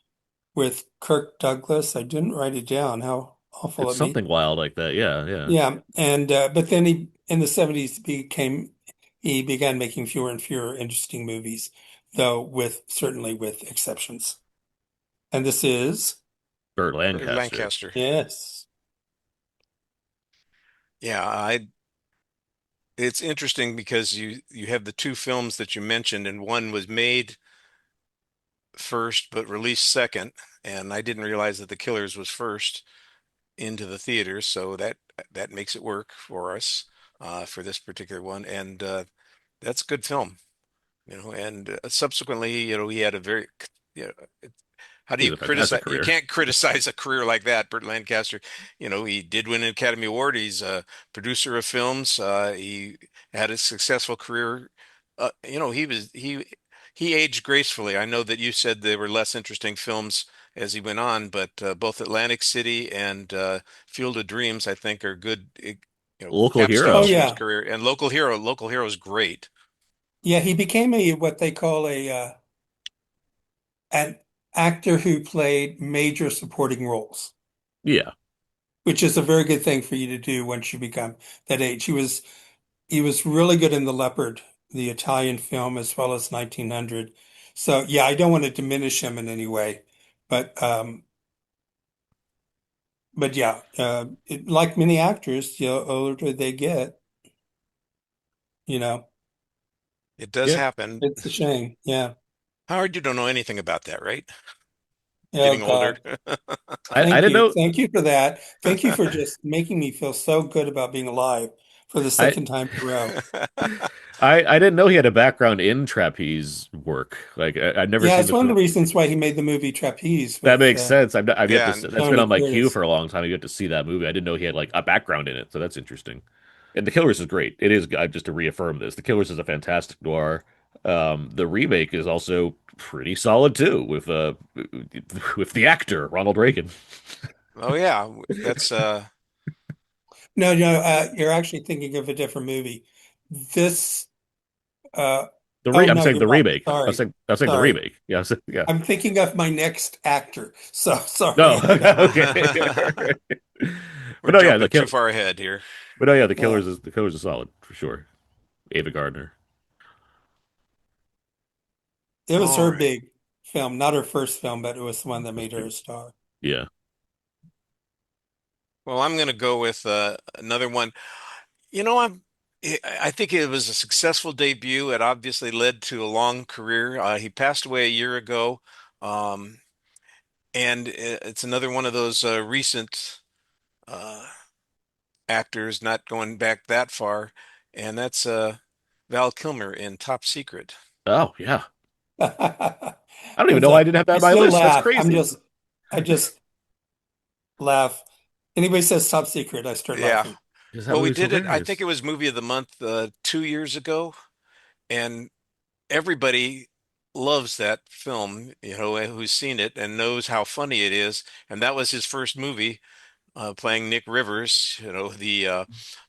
with Kirk Douglas. I didn't write it down. How awful It's of me. something wild like that. Yeah, yeah. Yeah, and but then he in the 70s became he began making fewer and fewer interesting movies, though certainly with exceptions. And this is, Burt Burt Lancaster. Lancaster. yes. Yeah, I it's interesting because you have the two films that you mentioned, and one was made first but released second, and I didn't realize that The Killers was first into the theaters, so that makes it work for us for this particular one, and that's a good film, and subsequently, he had a very, you know, how do He has you a fantastic criticize? You career. can't criticize a career like that. Burt Lancaster, he did win an Academy Award. He's a producer of films. He had a successful career. He aged gracefully. I know that you said there were less interesting films as he went on, but both Atlantic City and Field of Dreams, I think, are good, Local Oh capstones hero. for his yeah. career. And Local Hero is great. Yeah, he became what they call an actor who played major supporting roles, Yeah. which is a very good thing for you to do once you become that age. He was really good in The Leopard, the Italian film, as well as 1900. So yeah, I don't want to diminish him in any way, but yeah, like many actors, older they get, you know, It does Yeah. happen. it's a shame. Yeah. Howard, you don't know anything about that, right? Oh Getting older. God. I Thank didn't you. know. Thank you for that. Thank you for just making me feel so good about being alive for the I second time in a row. I didn't know he had a background in trapeze work. Like I've never Yeah, seen it's the one of the film. reasons why he made the movie Trapeze That with makes sense. I've yet to. Yeah, That's been Tony on my queue Curtis. for a long time. I get to see that movie. I didn't know he had like a background in it, so that's interesting. And The Killers is great. It is. Just to reaffirm this, The Killers is a fantastic noir. The remake is also pretty solid too, with the actor Ronald Reagan. oh yeah, that's No, no, you're actually thinking of a different movie. This, uh, oh I'm no, saying you're the right. remake. Sorry, I'm saying the sorry. remake. Yeah, yeah. I'm thinking of my next actor. So No, sorry. okay. we're But no, yeah, jumping too far ahead here. The Yeah, Killers is solid for sure. Ava Gardner. it was All her right. big film, not her first film, but it was the one that made her a star. Yeah. Well, I'm going to go with another one. I think it was a successful debut. It obviously led to a long career. He passed away a year ago, um, and it's another one of those recent uh, actors, not going back that far, and that's Val Kilmer in Top Secret. Oh, yeah. I don't even I'm know why I sorry. didn't have that I on my still list. That's laugh. crazy. I just laugh. Anybody says top secret, I start Yeah. laughing. Because that Well, we movie's did it. I think hilarious. it was Movie of the Month 2 years ago, and everybody loves that film, who's seen it and knows how funny it is. And that was his first movie, playing Nick Rivers, the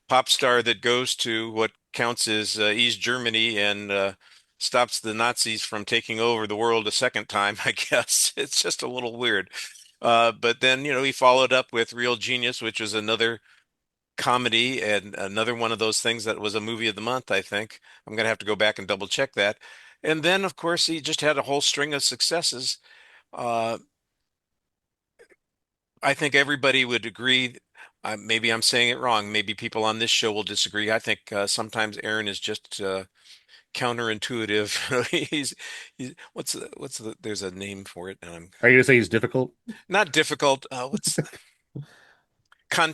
pop star that goes to what counts as East Germany and stops the Nazis from taking over the world a second time, I guess. It's just a little weird. But then, he followed up with Real Genius, which was another comedy and another one of those things that was a movie of the month, I think. I'm going to have to go back and double check that. And then, of course, he just had a whole string of successes. Uh, I think everybody would agree. Maybe I'm saying it wrong. Maybe people on this show will disagree. I think sometimes Aaron is just counterintuitive. There's a name for it, and I'm Are you going to say he's difficult? not difficult.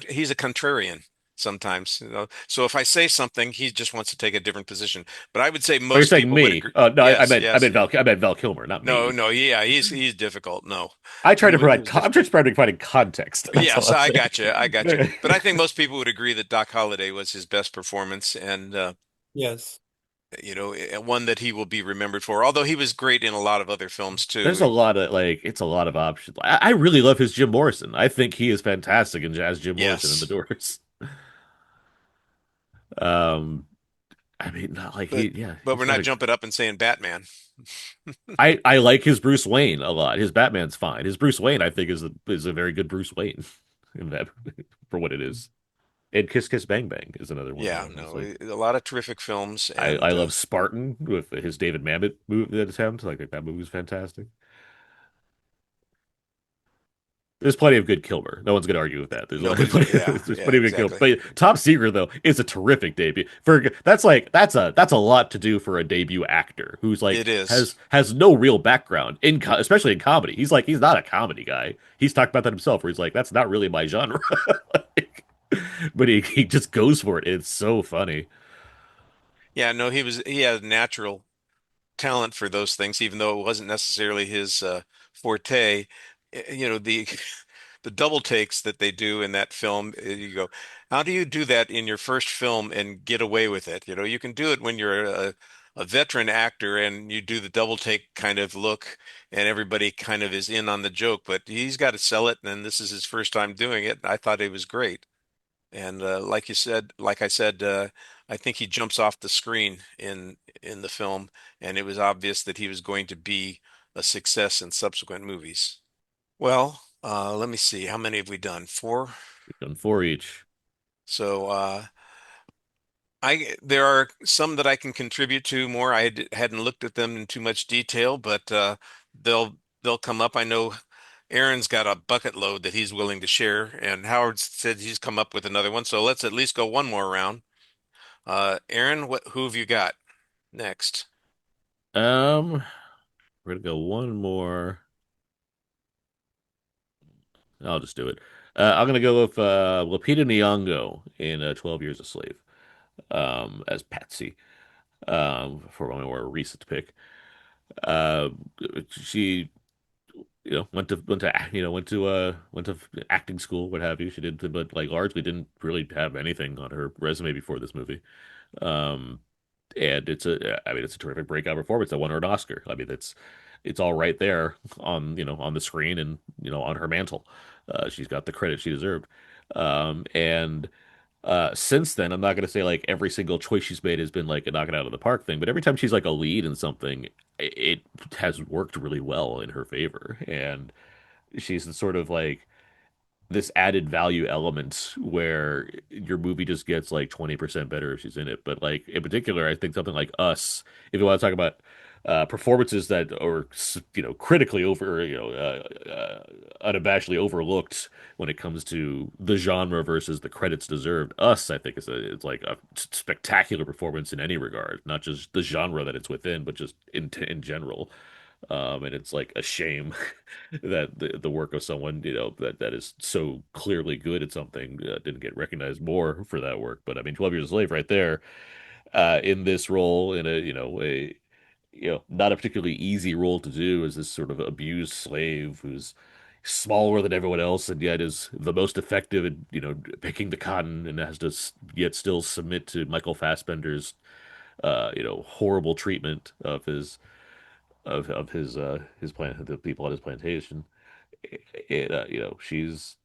He's a contrarian sometimes, so if I say something, he just wants to take a different position. But I would say Are you most saying people would me? agree. No, Yes, yes. I meant Val Kilmer, not No, me. no, yeah, he's difficult. No, I try to he provide. was I'm just difficult. trying to provide context. That's all Yes, I'm I saying. got you. I got you. But I think most people would agree that Doc Holliday was his best performance, and Yes. one that he will be remembered for. Although he was great in a lot of other films There's a too. lot of it's a lot of options. I really love his Jim Morrison. I think he is fantastic in Jazz Jim Morrison in The Yes, Doors. Um, I mean, not like but he's we're got not a. jumping up and saying Batman. I like his Bruce Wayne a lot. His Batman's fine. His Bruce Wayne, I think, is a very good Bruce Wayne in that for what it is. And Kiss Kiss Bang Bang is another one Yeah, that was no, like a lot of terrific films, I and love Spartan with his David Mamet movie that attempt. Like that movie was fantastic. There's plenty of good Kilmer. No one's gonna argue with that. There's like nobody's, yeah, there's yeah, plenty of good Kilmer. exactly. But Top Secret though is a terrific debut. For that's a lot to do for a debut actor who's like It is. has no real background especially in comedy. He's not a comedy guy. He's talked about that himself where he's like that's not really my genre. Like, but he just goes for it. It's so funny. Yeah, no, he had natural talent for those things, even though it wasn't necessarily his forte. You know, the the double takes that they do in that film, you go, how do you do that in your first film and get away with it? You know, you can do it when you're a veteran actor and you do the double take kind of look and everybody kind of is in on the joke, but he's got to sell it, and this is his first time doing it. I thought it was great. And like you said, like I said, I think he jumps off the screen in the film, and it was obvious that he was going to be a success in subsequent movies. Well, let me see. How many have we done? Four. We've done four each. So I there are some that I can contribute to more. Hadn't looked at them in too much detail, but they'll come up. I know Aaron's got a bucket load that he's willing to share, and Howard said he's come up with another one. So let's at least go one more round. Aaron, who have you got next? We're gonna go one more. I'll just do it. I'm gonna go with Lupita Nyong'o in 12 Years a Slave as Patsy for my more recent pick. Uh, she went to acting school, what have you. She did, but like largely didn't really have anything on her resume before this movie. Um, and it's a terrific breakout performance that won her an Oscar. I mean, it's all right there on on the screen and on her mantle. She's got the credit she deserved. And since then, I'm not gonna say like every single choice she's made has been like a knock it out of the park thing, but every time she's like a lead in something, it has worked really well in her favor. And she's sort of like this added value element where your movie just gets like 20% better if she's in it. But like in particular, I think something like Us, if you want to talk about performances that are critically over unabashedly overlooked when it comes to the genre versus the credits deserved. Us, I think, it's like a spectacular performance in any regard, not just the genre that it's within, but just in general. And it's like a shame that the work of someone that is so clearly good at something didn't get recognized more for that work. But I mean, 12 Years a Slave right there, in this role, in a not a particularly easy role to do, as this sort of abused slave who's smaller than everyone else and yet is the most effective at picking the cotton and has to yet still submit to Michael Fassbender's horrible treatment of his plant, the people at his plantation. She's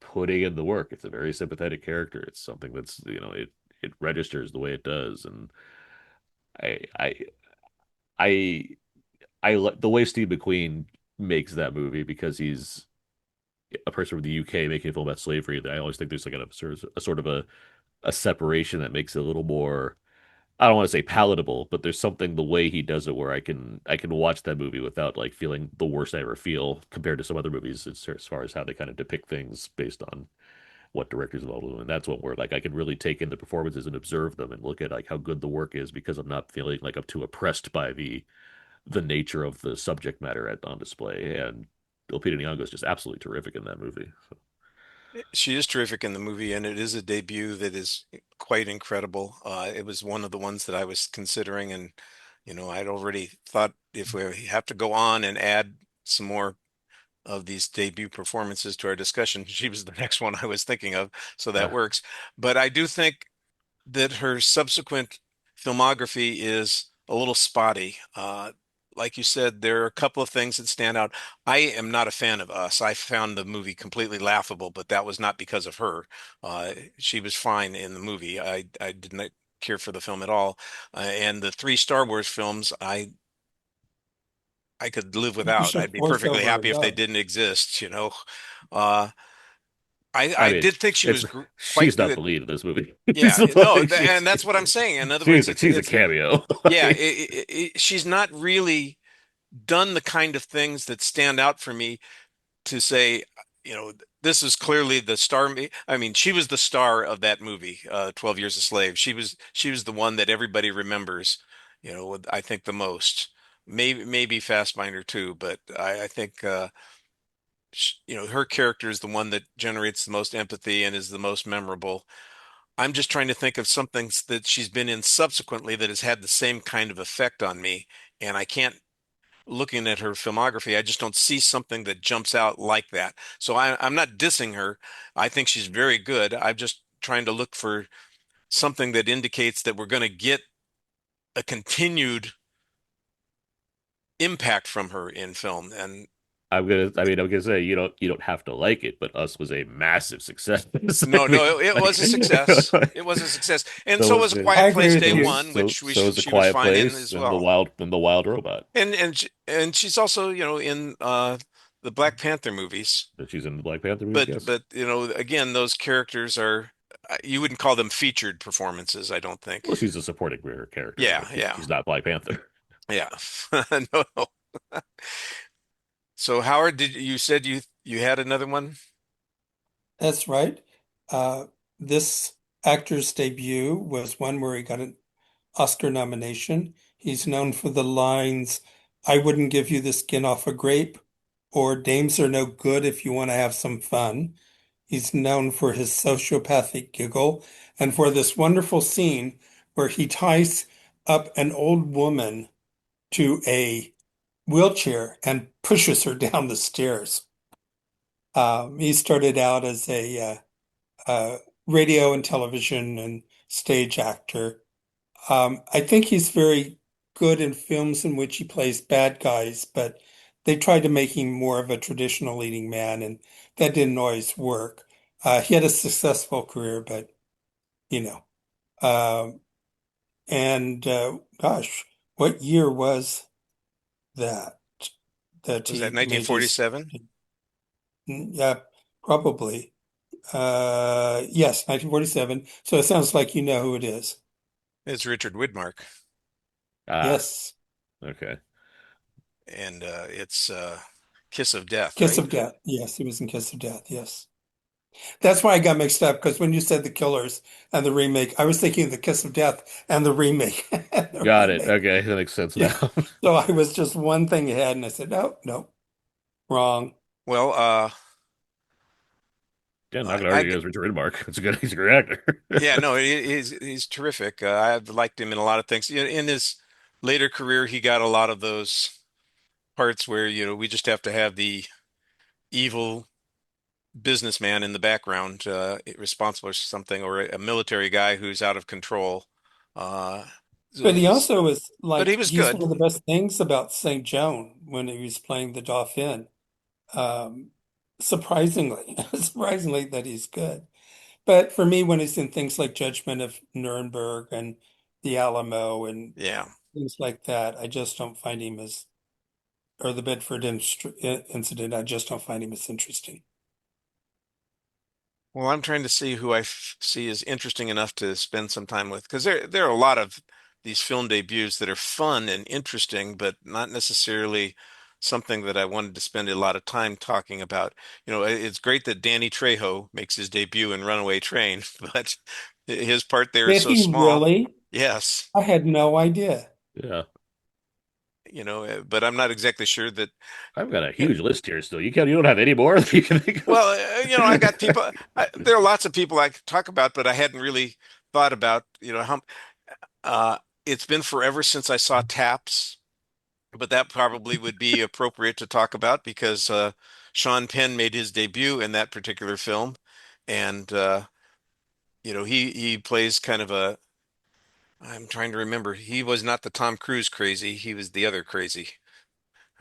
putting in the work. It's a very sympathetic character. It's something that's it registers the way it does. And I I I the way Steve McQueen makes that movie, because he's a person from the UK making a film about slavery. I always think there's like a sort of a separation that makes it a little more, I don't want to say palatable, but there's something the way he does it where I can watch that movie without like feeling the worst I ever feel compared to some other movies as far as how they kind of depict things based on what directors involved in. And that's one where like I can really take in the performances and observe them and look at like how good the work is, because I'm not feeling like I'm too oppressed by the nature of the subject matter on display. And Lupita Nyong'o is just absolutely terrific in that movie. So, She is terrific in the movie, and it is a debut that is quite incredible. It was one of the ones that I was considering, and I'd already thought if we have to go on and add some more of these debut performances to our discussion, she was the next one I was thinking of, so that uh, works. But I do think that her subsequent filmography is a little spotty. Like you said, there are a couple of things that stand out. I am not a fan of Us. I found the movie completely laughable, but that was not because of her. She was fine in the movie. I did not care for the film at all. And the three Star Wars films, I could live You without. should I'd be voice perfectly over a happy if they dub. didn't exist. Uh, I I mean, did think she it's was quite she's not the good. lead in this movie. Yeah, no, and that's what I'm She's saying. In other words, she's a cameo. yeah, Like, she's not really done the kind of things that stand out for me to say, you know, this is clearly the star. I mean, she was the star of that movie, 12 Years a Slave. She was the one that everybody remembers, I think the most. Maybe Fastbinder too, but I think her character is the one that generates the most empathy and is the most memorable. I'm just trying to think of something that she's been in subsequently that has had the same kind of effect on me, and I can't looking at her filmography, I just don't see something that jumps out like that. So I'm not dissing her. I think she's very good. I'm just trying to look for something that indicates that we're going to get a continued impact from her in film. And I'm gonna say you don't have to like it, but Us was a massive success. I no, mean, no, it like, was a success. It was a success. And so so was was A the I Quiet agree Place Day with you. One, which so was A she was Quiet fine in Place as and well. the Wild Robot. And she's also, in the Black Panther movies. That she's in the Black Panther movies, But yes. but again, those characters are you wouldn't call them featured performances, I don't think. Well, she's a supporting character, Yeah, but yeah, she's not Black Panther. yeah. No, no. So Howard, did you said you had another one? That's right. Uh, this actor's debut was one where he got an Oscar nomination. He's known for the lines, "I wouldn't give you the skin off a grape," or "Dames are no good if you want to have some fun." He's known for his sociopathic giggle and for this wonderful scene where he ties up an old woman to a wheelchair and pushes her down the stairs. He started out as a radio and television and stage actor. I think he's very good in films in which he plays bad guys, but they tried to make him more of a traditional leading man, and that didn't always work. He had a successful career, but you know. Um, and gosh, what year was that that Was that he made his? 1947? Yeah, probably. Yes, 1947. So it sounds like you know who it is. It's Richard Widmark, Ah, Yes, okay. and it's Kiss of Death, Kiss right? of Death. Yes, he was in Kiss of Death. Yes. That's why I got mixed up because when you said The Killers and the remake, I was thinking The Kiss of Death and the remake. The Got it. remake. Okay, that makes sense Yeah. now. So I was just one thing ahead and I said, no, no, wrong. Well, Yeah, not I, gonna I argue against Richard Widmark. He's a great actor. yeah, no, he's terrific. I've liked him in a lot of things. In his later career, he got a lot of those parts where, we just have to have the evil businessman in the background, responsible for something, or a military guy who's out of control. Uh, But he so- also is but he like, was he's one good. of the best things about St. Joan when he was playing the Dauphin. Um, surprisingly, surprisingly that he's good. But for me, when he's in things like Judgment of Nuremberg and The Alamo and Yeah. things like that, I just don't find him as, or the incident, I just don't find him as interesting. Well, I'm trying to see who see is interesting enough to spend some time with, because there are a lot of these film debuts that are fun and interesting, but not necessarily something that I wanted to spend a lot of time talking about. It's great that Danny Trejo makes his debut in Runaway Train, but his part there is Did so he small. really? Yes, I had no idea. Yeah, but I'm not exactly sure that. I've got a huge list here still. You don't have any more that you can think of? Well, I got people. There are lots of people I could talk about, but I hadn't really thought about, how. Uh, it's been forever since I saw Taps, but that probably would be appropriate to talk about because Sean Penn made his debut in that particular film, and he plays kind of a. I'm trying to remember. He was not the Tom Cruise crazy. He was the other crazy.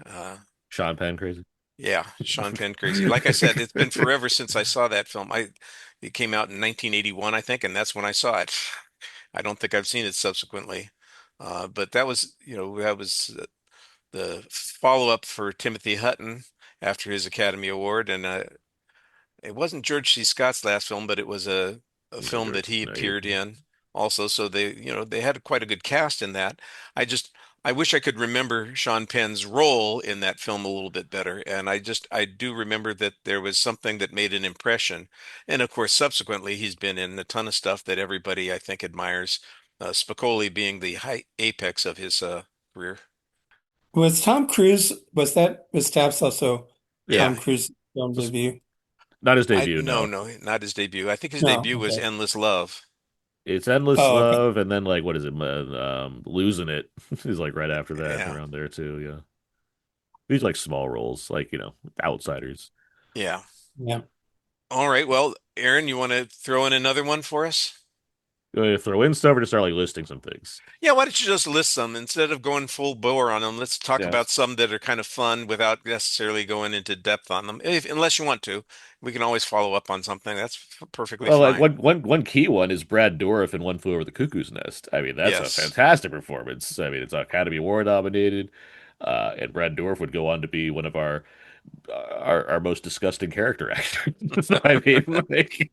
Uh, Sean Penn crazy. yeah, Sean Penn crazy. Like I said, it's been forever since I saw that film. It came out in 1981, I think, and that's when I saw it. I don't think I've seen it subsequently. But that was the follow-up for Timothy Hutton after his Academy Award, and it wasn't George C. Scott's last film, but it was a Was it film George? that he No, appeared in also. So they had quite a good cast in that. I just, I wish I could remember Sean Penn's role in that film a little bit better. And I do remember that there was something that made an impression. And of course, subsequently, he's been in a ton of stuff that everybody, I think, admires. Spicoli being the high apex of his career. Was Tom Cruise, was Taps also Yeah. Tom Cruise's film was debut? not his I debut. no, No, no, not his debut. I think his No, debut was okay. Endless Love. it's Endless Oh, okay. Love, and then like what is it? Losing It is like right after that, Yeah. around there too. Yeah, these like small roles, like outsiders. Yeah. Yeah. All right. Well, Aaron, you want to throw in another one for us? You want to throw in stuff or to start like listing some things? Yeah, why don't you just list some instead of going full bore on them? Let's talk Yeah. about some that are kind of fun without necessarily going into depth on them. Unless you want to, we can always follow up on something. That's perfectly Well, like fine. one key one is Brad Dourif in One Flew Over the Cuckoo's Nest. I mean, that's a Yes. fantastic performance. I mean, it's Academy Award nominated, and Brad Dourif would go on to be one of our most disgusting character actors. I mean, like,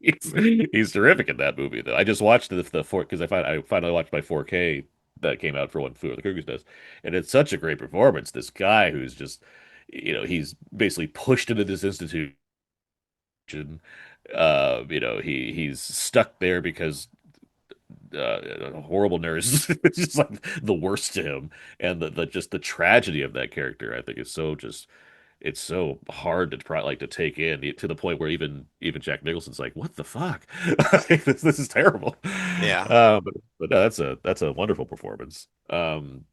he's terrific in that movie. Though I just watched the four because I finally watched my 4K that came out for One Flew Over the Cuckoo's Nest, and it's such a great performance. This guy who's just, he's basically pushed into this institution. He's stuck there because a horrible nurse is just like the worst to him, and the just the tragedy of that character, I think, is so just it's so hard to try like to take in to the point where even Jack Nicholson's like, what the fuck? This is terrible. Yeah. But no, that's a wonderful performance. Um,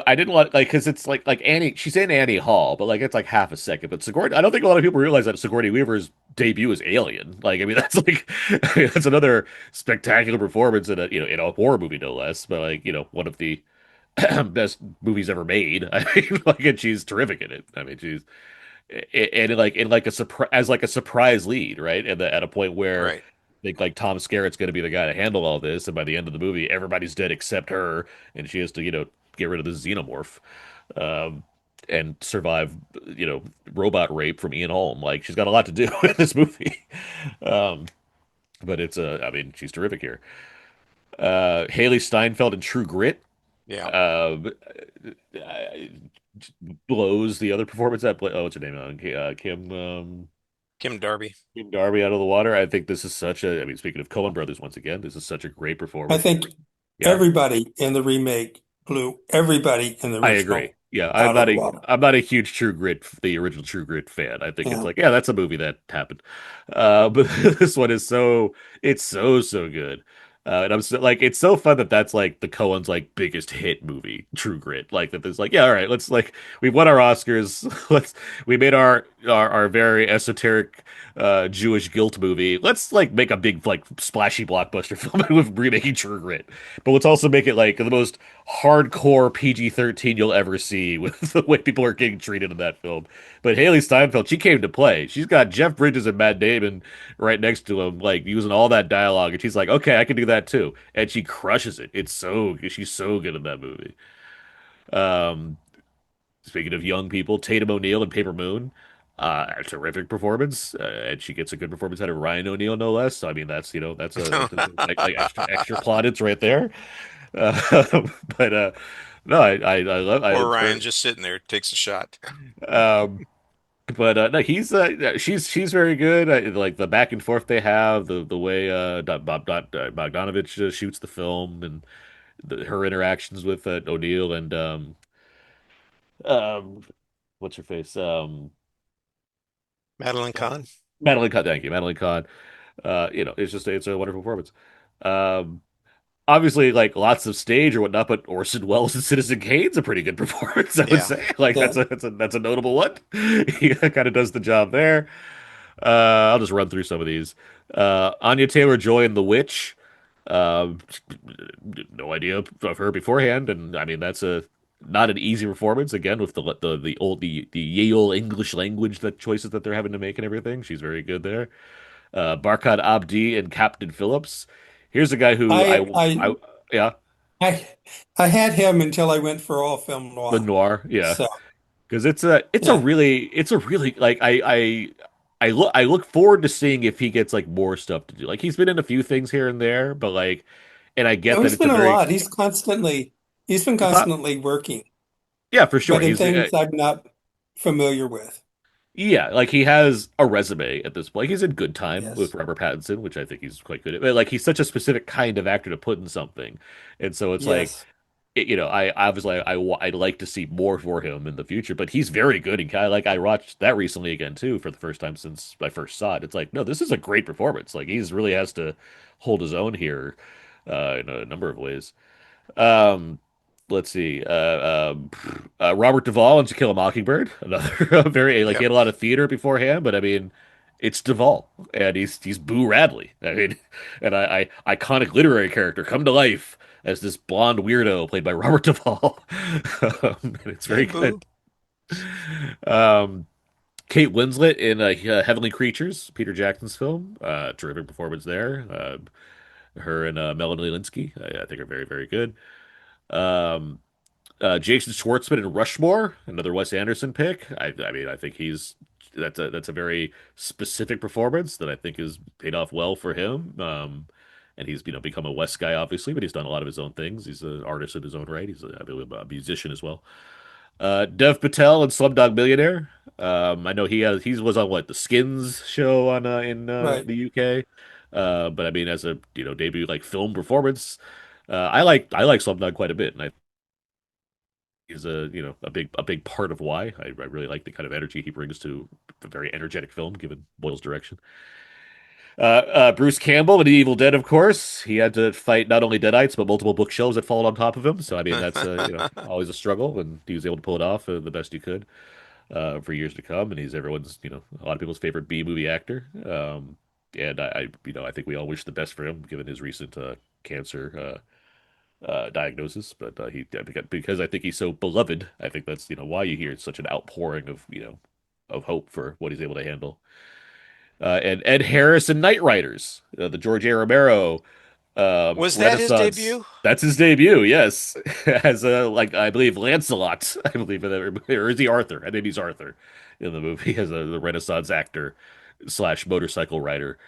I didn't like because it's like Annie. She's in Annie Hall, but like it's like half a second. But Sigourney, I don't think a lot of people realize that Sigourney Weaver's debut is Alien. Like, I mean, that's like that's another spectacular performance in a horror movie, no less. But like one of the best movies ever made. I mean, like, and she's terrific in it. I mean, she's and like a surprise as like a surprise lead, right? And at a point where Right. I think like Tom Skerritt's going to be the guy to handle all this, and by the end of the movie, everybody's dead except her, and she has to get rid of the xenomorph, um, and survive robot rape from Ian Holm. Like she's got a lot to do in this movie, um, but I mean, she's terrific here. Haley Steinfeld in True Grit. Yeah. Um, Blows the other performance what's her name? Kim Darby. Kim Darby out of the water. I think this is I mean, speaking of Coen brothers, once again, this is such a great I performance. think Yeah, everybody in the remake blew everybody in the I agree. original Yeah, out of the water. I'm not a huge the original True Grit fan. I think it's Yeah. like, yeah, that's a movie that happened. But this one is it's so good. And I'm so, like, it's so fun that that's like the Coen's like biggest hit movie, True Grit. Like that, there's like, yeah, all right, let's like we won our Oscars. We made our very esoteric Jewish guilt movie. Let's like make a big like splashy blockbuster film with remaking True Grit. But let's also make it like the most hardcore PG-13 you'll ever see with the way people are getting treated in that film. But Haley Steinfeld, she came to play. She's got Jeff Bridges and Matt Damon right next to him, like using all that dialogue, and she's like, "Okay, I can do that too," and she crushes it. She's so good in that movie. Um, Speaking of young people, Tatum O'Neal in Paper Moon. A terrific performance, and she gets a good performance out of Ryan O'Neal, no less. So, I mean, that's like extra plaudits right there. But no, I love I Poor it's Ryan very just sitting there, takes a shot. um but no, she's very good. Like the back and forth they have, the way Bogdanovich shoots the film, and her interactions with O'Neill and um what's her face Madeline Kahn. Madeline Kahn. Thank you, Madeline Kahn. It's a wonderful performance. Um, Obviously like lots of stage or whatnot, but Orson Welles and Citizen Kane's a pretty good performance, I would Yeah. say. Like Yeah. that's a notable one. He kind of does the job there. I'll just run through some of these. Anya Taylor-Joy in The Witch. Um, no idea of her beforehand, and I mean that's a not an easy performance again with the Yale English language that choices that they're having to make and everything. She's very good there. Barkhad Abdi and Captain Phillips. Here's a guy who I I yeah, I I had him until I went for all film the noir. noir, yeah. So because it's a Yeah. really like I look forward to seeing if he gets like more stuff to do. Like he's been in a few things here and there, but like, and I get No, that he's it's a been a very lot. He's been constantly working, yeah, for sure. but in He's things I'm not familiar with. yeah, like he has a resume at this point. He's in Good Time with Yes. Robert Pattinson, which I think he's quite good at. But like he's such a specific kind of actor to put in something, and so it's like Yes. I was like I'd like to see more for him in the future. But he's very good and kind of like I watched that recently again too for the first time since I first saw it. It's like no, this is a great performance. Like he's really has to hold his own here in a number of ways. Um, let's see. Robert Duvall in To Kill a Mockingbird, another very like he Yep. had a lot of theater beforehand, but I mean, it's Duvall, and he's Boo Radley. I mean, and iconic literary character come to life as this blonde weirdo played by Robert Duvall. And it's Hey, very Boo. good. Um, Kate Winslet in Heavenly Creatures, Peter Jackson's film. Terrific performance there. Her and Melanie Linsky, I think, are very, very good. Um, Jason Schwartzman in Rushmore, another Wes Anderson pick. I mean, I think he's that's a very specific performance that I think has paid off well for him. And he's become a Wes guy, obviously, but he's done a lot of his own things. He's an artist in his own right. I believe, a musician as well. Dev Patel in Slumdog Millionaire. I know he was on what the Skins show on in Right. the UK. But I mean, as a debut like film performance, I like Slumdog quite a bit, and I is a big part of why I really like the kind of energy he brings to a very energetic film, given Boyle's direction. Bruce Campbell in Evil Dead, of course, he had to fight not only Deadites but multiple bookshelves that followed on top of him. So I mean, that's always a struggle, and he was able to pull it off the best he could for years to come. And he's everyone's a lot of people's favorite B movie actor. And I think we all wish the best for him, given his recent cancer diagnosis, but because I think he's so beloved, I think that's why you hear such an outpouring of of hope for what he's able to handle. And Ed Harris and Knight Riders, the George A. Romero Was that his Renaissance. debut? That's his debut, yes, as like I believe Lancelot, I believe, or is he Arthur? I think he's Arthur in the movie as the Renaissance actor slash motorcycle rider.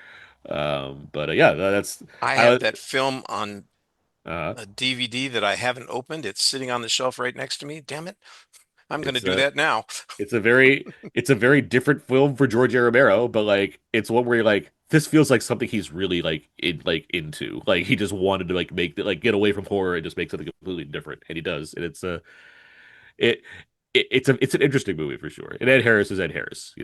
But yeah, that's I I. have that film on Uh, a DVD that I haven't opened. It's sitting on the shelf right next to me. Damn it. I'm going to it's do that now. It's a very different film for George A. Romero, but like it's one where you're like this feels like something he's really into. Like he just wanted to like make like get away from horror and just make something completely different, and he does. And it, it's an interesting movie for sure. And Ed Harris is Ed Harris.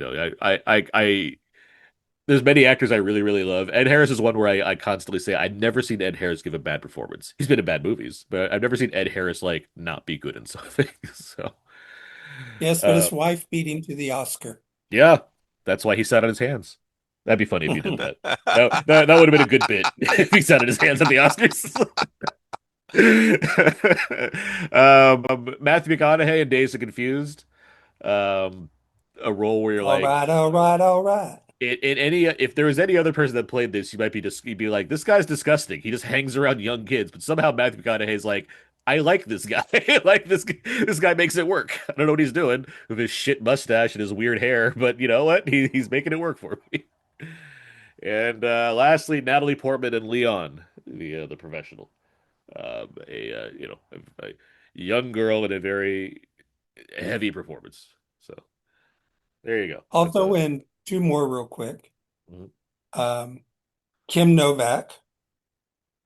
There's many actors I really really love. Ed Harris is one where I constantly say I've never seen Ed Harris give a bad performance. He's been in bad movies, but I've never seen Ed Harris like not be good in something. So. Yes, but Uh, his wife beat him to the Oscar. Yeah, that's why he sat on his hands. That'd be funny if he did that. That would have been a good bit if he sat on his hands at the Oscars. Matthew McConaughey in Days of Confused, um, a role where you're All like, right, all right, all right. in any if there was any other person that played this, you might be just you'd be like, this guy's disgusting. He just hangs around young kids, but somehow Matthew McConaughey's like, I like this guy. Like this guy makes it work. I don't know what he's doing with his shit mustache and his weird hair, but you know what? He's making it work for me. And lastly, Natalie Portman and Leon, the professional, a young girl in a very heavy performance. So there you go. I'll That's throw a in two more real quick. mhm. Um, Kim Novak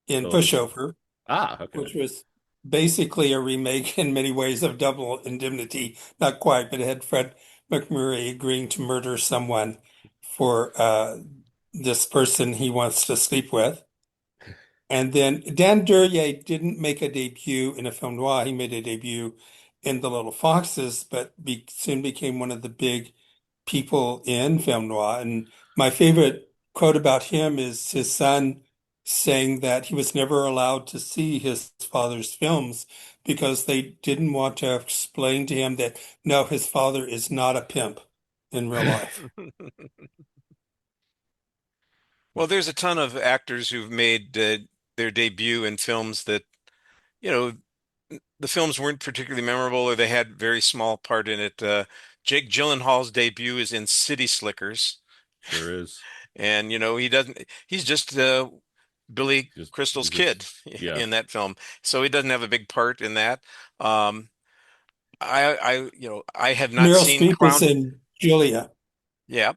in Oh, Pushover, okay. which was basically a remake in many ways of Double Indemnity. Not quite, but it had Fred McMurray agreeing to murder someone for this person he wants to sleep with. And then Dan Duryea didn't make a debut in a film noir. He made a debut in The Little Foxes, but soon became one of the big people in film noir. And my favorite quote about him is his son saying that he was never allowed to see his father's films because they didn't want to explain to him that no, his father is not a pimp in real life. Well, there's a ton of actors who've made their debut in films that, you know, the films weren't particularly memorable or they had very small part in it. Jake Gyllenhaal's debut is in City Slickers, Sure is. and he's just Billy Crystal's He's kid just yeah. in that film, so he doesn't have a big part in that. Um, I have not Meryl seen Streep is in Julia. Yeah,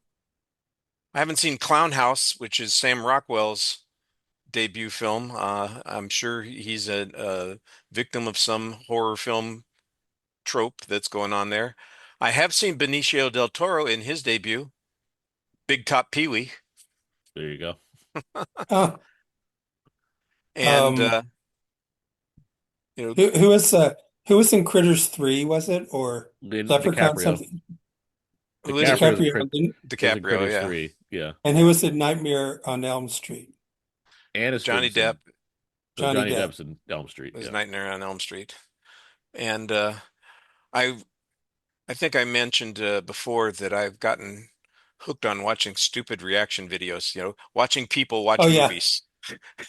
I haven't seen Clown House, which is Sam Rockwell's debut film. I'm sure he's a victim of some horror film trope that's going on there. I have seen Benicio del Toro in his debut, Big Top Pee-wee, There you go. Huh. and Um, you know who was in Critters 3, was it? Or Leprechaun DiCaprio. something? who is it? DiCaprio DiCaprio. is in DiCaprio, Critters yeah. 3. Yeah. And who was in Nightmare on Elm Street? Aniston's Johnny Depp in Johnny Johnny Depp. Depp's in Elm Street. was Yeah. Nightmare on Elm Street, and I I think I mentioned before that I've gotten hooked on watching stupid reaction videos. Watching people Oh watch yeah. movies.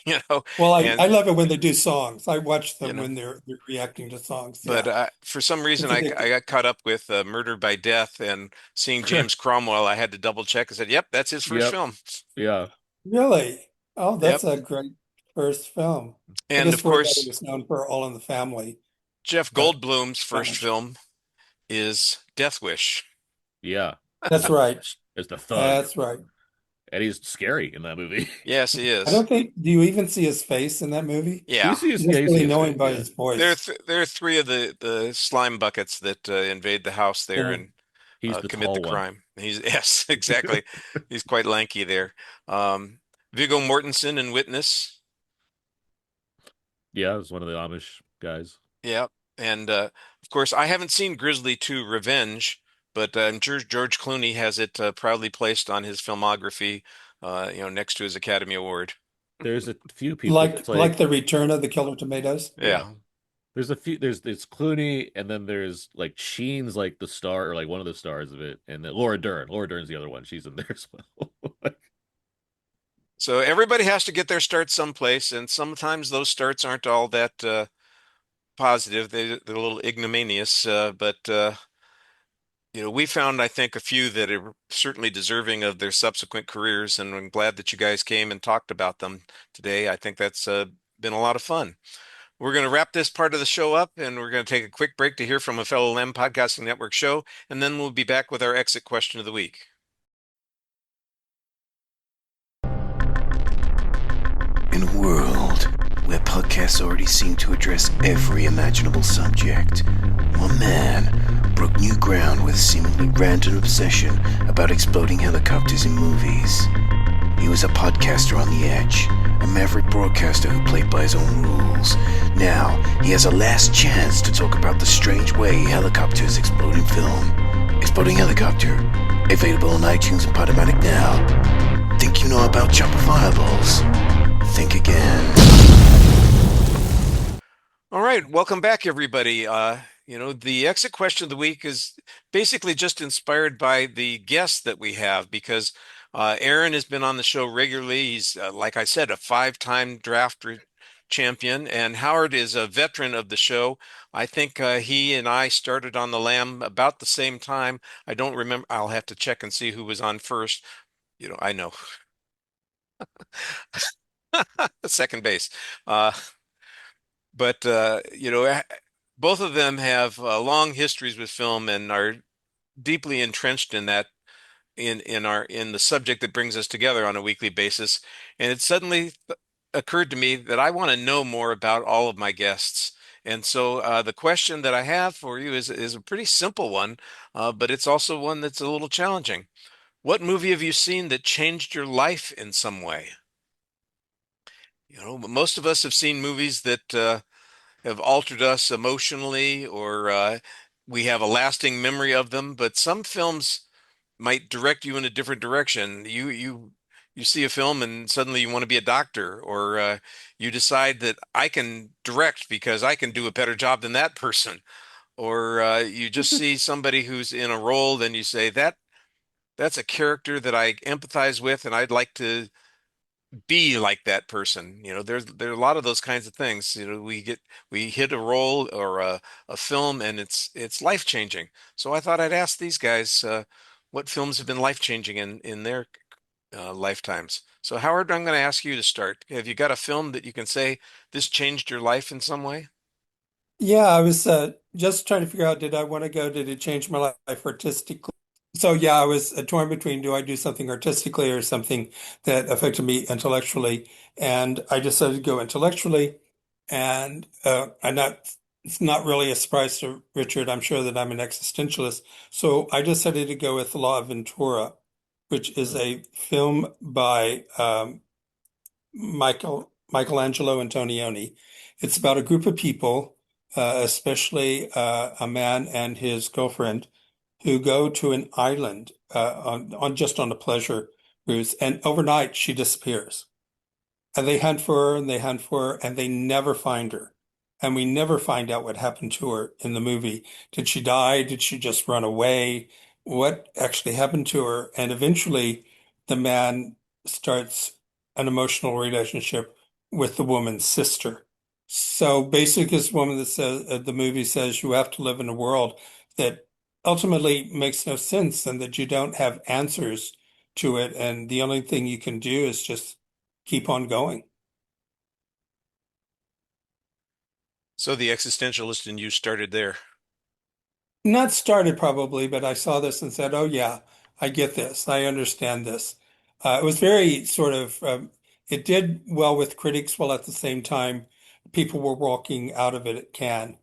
You know, Well, I and love it when they do songs. I watch you them know. when they're reacting to songs. But Yeah. for some reason, It's I addictive. got caught up with Murder by Death and seeing James Cromwell. I had to double check and said, "Yep, that's his first Yep. film." Yeah. Really? Oh, Yep. that's a great first film. I And of just worried that it course, was known for All in the Family, Jeff but Goldblum's not first much. film is Death Wish. Yeah. That's right. It's the thug. That's right. And he's scary in that movie. Yes, he I is. don't think, do you even see his face in that movie? Yeah. You Yeah, just you see really his know him face. by Yeah. his voice. There are three of the slime buckets that invade the house there Yeah. and He's the commit the tall one. crime. Yes, exactly. He's quite lanky there. Um, Viggo Mortensen in Witness. Yeah, it's one of the Amish guys. Yeah, and of course, I haven't seen Grizzly 2: Revenge, but George Clooney has it proudly placed on his filmography, next to his Academy Award. There's a few people. It's Like like, the Return of the Killer Tomatoes. yeah. Yeah. There's a few. There's it's Clooney, and then there's like Sheen's like the star or like one of the stars of it, and then Laura Dern. Laura Dern's the other one. She's in there as well. So everybody has to get their start someplace, and sometimes those starts aren't all that positive. They're a little ignominious, but we found, I think, a few that are certainly deserving of their subsequent careers, and I'm glad that you guys came and talked about them today. I think that's been a lot of fun. We're going to wrap this part of the show up, and we're going to take a quick break to hear from a fellow Lamb Podcasting Network show, and then we'll be back with our exit question of the week. In a world where podcasts already seem to address every imaginable subject, one man broke new ground with a seemingly random obsession about exploding helicopters in movies. He was a podcaster on the edge, a maverick broadcaster who played by his own rules. Now, he has a last chance to talk about the strange way helicopters explode in film. Exploding Helicopter, available on iTunes and Podomatic now. Think you know about chopper fireballs? Think again. All right, welcome back, everybody. The exit question of the week is basically just inspired by the guests that we have because Aaron has been on the show regularly. He's, like I said, a five-time champion, and Howard is a veteran of the show. I think he and I started on the Lamb about the same time. I don't remember. I'll have to check and see who was on first. I know. Second base. But both of them have long histories with film and are deeply entrenched in that in the subject that brings us together on a weekly basis. And it suddenly occurred to me that I want to know more about all of my guests. And so the question that I have for you is a pretty simple one, but it's also one that's a little challenging. What movie have you seen that changed your life in some way? Most of us have seen movies that have altered us emotionally, or we have a lasting memory of them. But some films might direct you in a different direction. You see a film and suddenly you want to be a doctor, or you decide that I can direct because I can do a better job than that person, or you just see somebody who's in a role, then you say that's a character that I empathize with, and I'd like to be like that person. There are a lot of those kinds of things. We hit a role or a film, and it's life changing. So I thought I'd ask these guys what films have been life changing in their lifetimes. So Howard, I'm going to ask you to start. Have you got a film that you can say this changed your life in some way? Yeah, I was just trying to figure out, did I want to go, did it change my life artistically? So yeah, I was torn between, do I do something artistically or something that affected me intellectually? And I decided to go intellectually. And it's not really a surprise to Richard. I'm sure that I'm an existentialist. So I decided to go with The Law of Ventura, which is Hmm. a film by Michelangelo Antonioni. It's about a group of people, especially a man and his girlfriend, who go to an island on just on a pleasure cruise, and overnight she disappears. And they hunt for her and they hunt for her and they never find her. And we never find out what happened to her in the movie. Did she die? Did she just run away? What actually happened to her? And eventually the man starts an emotional relationship with the woman's sister. So basically, this woman that says the movie says you have to live in a world that ultimately makes no sense and that you don't have answers to it. And the only thing you can do is just keep on going. So the existentialist in you started there. Not started probably, but I saw this and said, oh, yeah, I get this. I understand this. It was very sort of, it did well with critics, while at the same time, people were walking out of it at Cannes.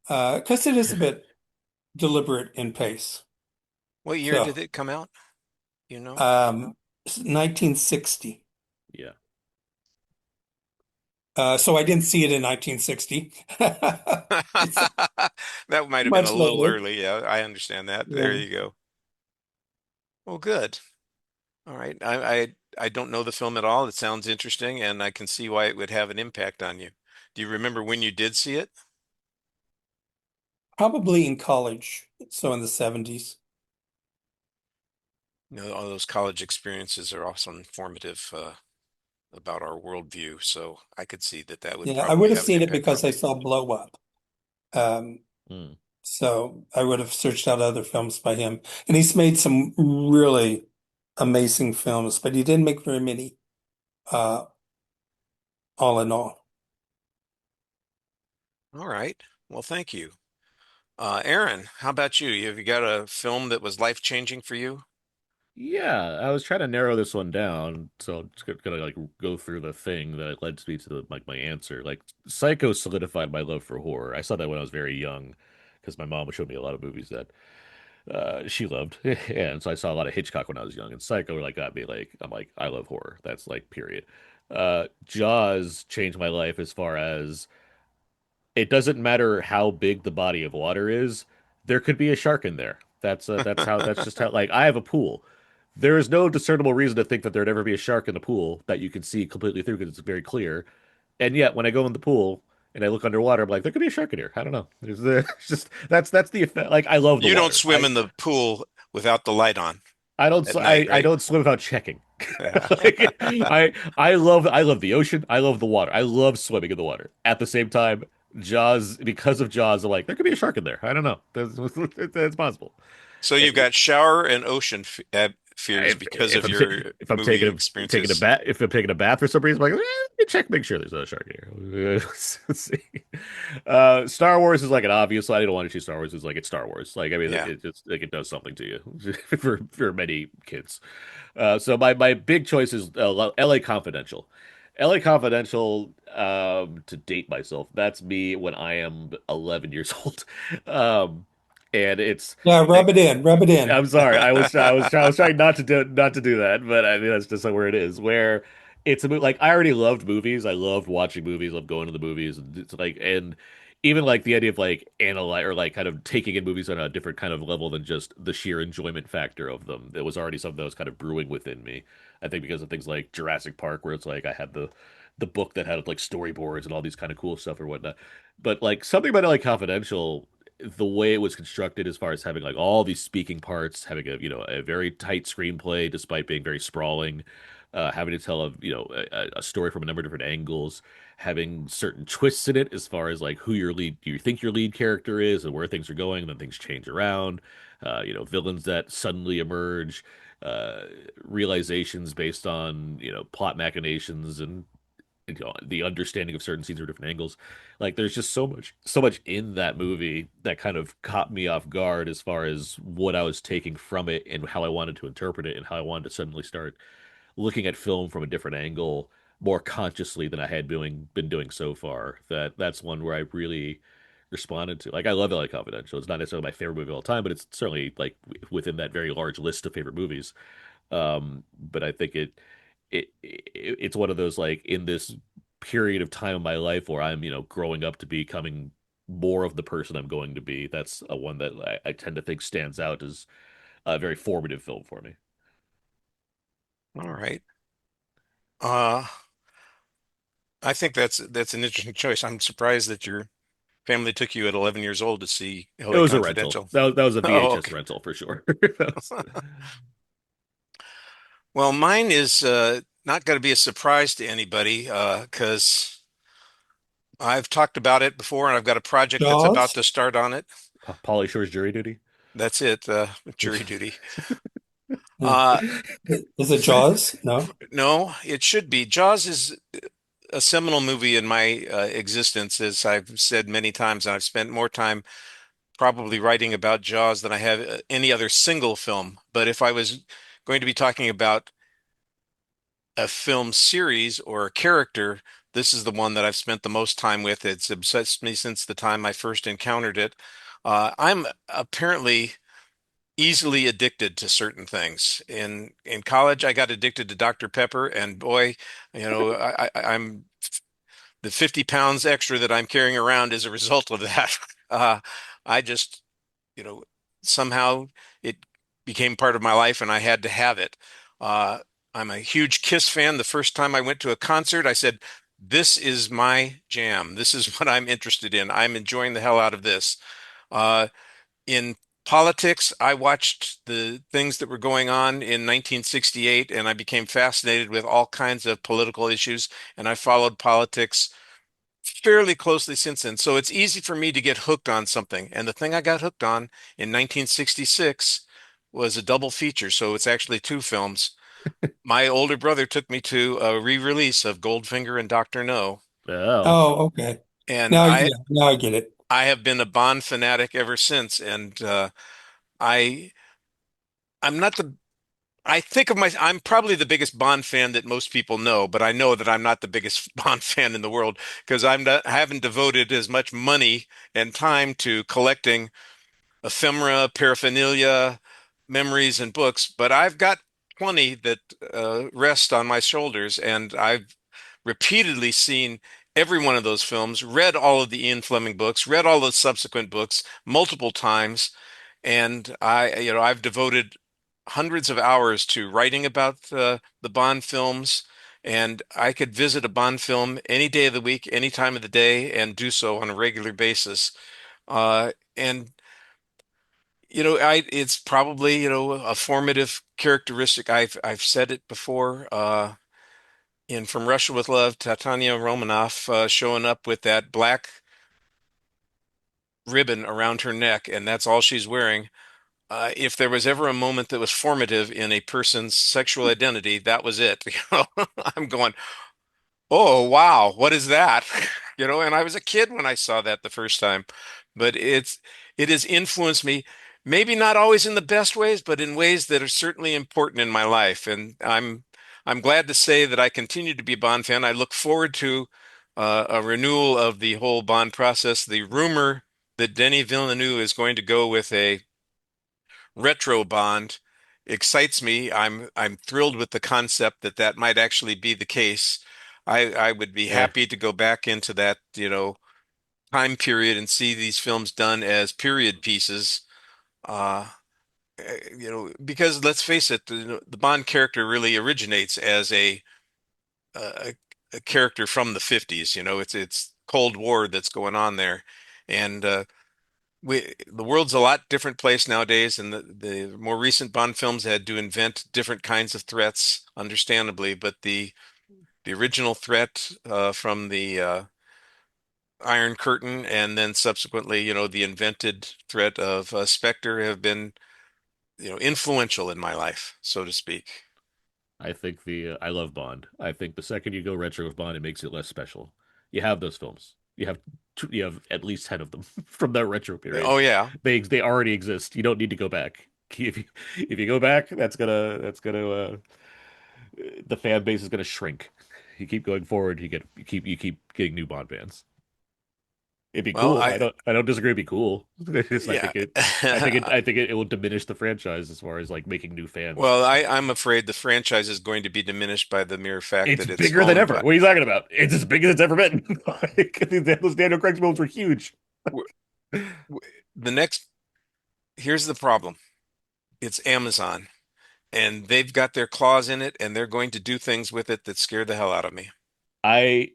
Because it is a bit deliberate in pace. What year did So, it come out? You know? um, 1960. Yeah. So I didn't see it in 1960. It's That might have been a much little later. early. Yeah, I understand that. There Yeah. you go. Well, good. All right. I don't know the film at all. It sounds interesting, and I can see why it would have an impact on you. Do you remember when you did see it? Probably in college, so in the 70s. All those college experiences are also informative about our worldview, so I could see that that would Yeah, I would probably have have an seen it impact on because me. I saw Blow Up. Um, Hmm. so I would have searched out other films by him. And he's made some really amazing films, but he didn't make very many, uh, all in all. All right. Well, thank you. Aaron, how about you? Have you got a film that was life-changing for you? Yeah, I was trying to narrow this one down, so I'm just gonna like go through the thing that led me to like my answer. Like Psycho solidified my love for horror. I saw that when I was very young, because my mom would show me a lot of movies that she loved, and so I saw a lot of Hitchcock when I was young. And Psycho like got me like I'm like I love horror. That's like period. Jaws changed my life as far as it doesn't matter how big the body of water is, there could be a shark in there. That's just how like I have a pool. There is no discernible reason to think that there'd ever be a shark in the pool that you can see completely through because it's very clear. And yet when I go in the pool and I look underwater, I'm like, there could be a shark in here. I don't know. It's just that's the effect. Like I love the You don't water. swim in the pool without the light on at night, I right? don't swim without checking. Like I love the ocean. I love the water. I love swimming in the water. At the same time, Jaws because of Jaws, I'm like there could be a shark in there. I don't know. That's possible. So you've got shower and ocean f fears because If of I'm your if I'm movie taking a experiences. bath if I'm taking a bath for some reason, I'm like check make sure there's not a shark here. Let's see. Star Wars is like an obvious. I don't want to choose Star Wars. It's like it's Star Wars. Like I mean, Yeah. it just like it does something to you for many kids. So my big choice is L.A. Confidential. L.A. Confidential, to date myself, that's me when I am 11 years old. Um, and it's Yeah, Like, rub it in, rub it in. I'm sorry. I was trying not to do that, but I mean that's just like where it is. Where it's a like I already loved movies. I loved watching movies. Loved going to the movies. And it's like and even like the idea of like analyze or like kind of taking in movies on a different kind of level than just the sheer enjoyment factor of them. It was already something that was kind of brewing within me. I think because of things like Jurassic Park, where it's like I had the book that had like storyboards and all these kind of cool stuff or whatnot. But like something about it like Confidential the way it was constructed as far as having like all these speaking parts, having a a very tight screenplay despite being very sprawling. having to tell a story from a number of different angles, having certain twists in it as far as like who you think your lead character is and where things are going, and then things change around. Villains that suddenly emerge, uh, realizations based on plot machinations and the understanding of certain scenes from different angles. Like there's just so much in that movie that kind of caught me off guard as far as what I was taking from it and how I wanted to interpret it and how I wanted to suddenly start looking at film from a different angle more consciously than I had been doing so far. That's one where I really responded to. Like I love LA Confidential. It's not necessarily my favorite movie of all time, but it's certainly like within that very large list of favorite movies. But I think it's one of those like in this period of time in my life where I'm growing up to becoming more of the person I'm going to be. That's a one that I tend to think stands out as a very formative film for me. All right. Uh, I think that's an interesting choice. I'm surprised that your family took you at 11 years old to see It LA was a rental. Confidential. That was a Oh, VHS okay. rental for sure. That was- Well, mine is not going to be a surprise to anybody because I've talked about it before and I've got a project that's about Jaws? to start on it. Pauly Shore's Jury Duty. That's it, jury duty. Uh, Uh, is it Jaws? No. no, it should be. Jaws is a seminal movie in my existence, as I've said many times, and I've spent more time probably writing about Jaws than I have any other single film. But if I was going to be talking about a film series or a character, this is the one that I've spent the most time with. It's obsessed me since the time I first encountered it. I'm apparently easily addicted to certain things. In college, I got addicted to Dr. Pepper, and boy, I'm the 50 pounds extra that I'm carrying around as a result of that. Uh, I just, you know, somehow it became part of my life and I had to have it. Uh, I'm a huge Kiss fan. The first time I went to a concert, I said, this is my jam. This is what I'm interested in. I'm enjoying the hell out of this. Uh, in politics, I watched the things that were going on in 1968 and I became fascinated with all kinds of political issues. And I followed politics fairly closely since then. So it's easy for me to get hooked on something. And the thing I got hooked on in 1966 was a double feature. So it's actually two films. My older brother took me to a re-release of Goldfinger and Dr. No. Oh, Oh, okay. And Now, yeah, now I get it. I have been a Bond fanatic ever since. And I I'm not the I think of I'm probably the biggest Bond fan that most people know, but I know that I'm not the biggest Bond fan in the world because I haven't devoted as much money and time to collecting ephemera, paraphernalia, memories, and books. But I've got plenty that rest on my shoulders, and I've repeatedly seen every one of those films, read all of the Ian Fleming books, read all the subsequent books multiple times, and I've devoted hundreds of hours to writing about the Bond films, and I could visit a Bond film any day of the week, any time of the day, and do so on a regular basis. And it's probably a formative characteristic. I've said it before. In From Russia with Love, Tatiana Romanoff showing up with that black ribbon around her neck, and that's all she's wearing. If there was ever a moment that was formative in a person's sexual identity, that was it. I'm going, oh wow, what is that? And I was a kid when I saw that the first time, but it has influenced me, maybe not always in the best ways, but in ways that are certainly important in my life. And I'm glad to say that I continue to be a Bond fan. I look forward to a renewal of the whole Bond process. The rumor that Denis Villeneuve is going to go with a retro Bond excites me. I'm thrilled with the concept that that might actually be the case. I would be yeah. happy to go back into that, time period and see these films done as period pieces. Uh, because let's face it, the Bond character really originates as a, a character from the 50s. It's Cold War that's going on there, and the world's a lot different place nowadays, and the more recent Bond films had to invent different kinds of threats, understandably, but the original threat from the Iron Curtain, and then subsequently, the invented threat of Spectre have been, influential in my life, so to speak. I think I love Bond. I think the second you go retro with Bond, it makes it less special. You have those films. You have at least 10 of them from that retro period. Oh yeah. They already exist. You don't need to go back. If you go back, the fan base is gonna shrink. You keep going forward, you keep getting new Bond fans. It'd be Well, cool. I don't disagree. It'd be cool. I yeah. think it will diminish the franchise as far as like making new fans. Well, I'm afraid the franchise is going to be diminished by the mere fact It's that it's bigger than owned ever. by. What are you talking about? It's as big as it's ever been. Like, those Daniel Craig films were huge. w- The next, here's the problem. It's Amazon, and they've got their claws in it, and they're going to do things with it that scare the hell out of me. I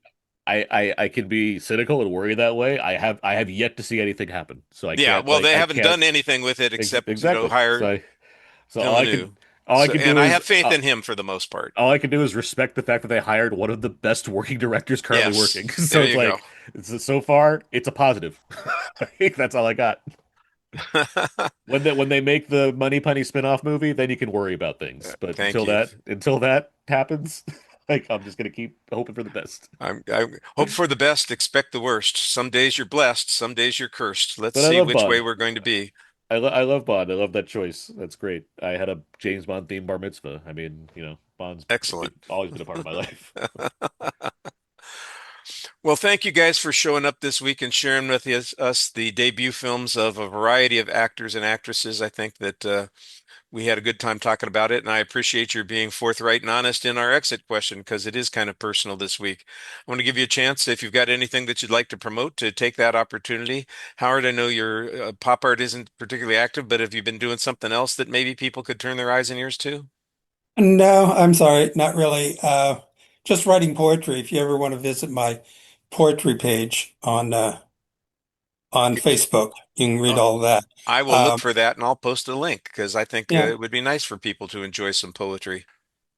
I can be cynical and worry that way. I have yet to see anything happen. So I Yeah, can't well, like they I haven't can't done anything with it except, exactly. hire So Villeneuve. all I So, can and do I is have faith in him for the most part. all I can do is respect the fact that they hired one of the best working directors currently working. Yes, So there it's you go. like so far it's a positive. That's all I got. When they make the Money Penny spin-off movie, then you can worry about things. But Thank you. until that happens, like I'm just gonna keep hoping for the best. I hope for the best, expect the worst. Some days you're blessed, some days you're cursed. Let's But I see love which way Bond. we're going to be. I love Bond. I love that choice. That's great. I had a James Bond themed bar mitzvah. I mean, Bond's Excellent. always been a part of my life. Well, thank you guys for showing up this week and sharing with us the debut films of a variety of actors and actresses. I think that we had a good time talking about it, and I appreciate your being forthright and honest in our exit question because it is kind of personal this week. I want to give you a chance if you've got anything that you'd like to promote to take that opportunity. Howard, I know your pop art isn't particularly active, but have you been doing something else that maybe people could turn their eyes and ears to? No, I'm sorry, not really. Just writing poetry. If you ever want to visit my poetry page on Facebook, you can read Uh, all of that. I will look Um, for that and I'll post a link because I think yeah, it would be nice for people to enjoy some poetry.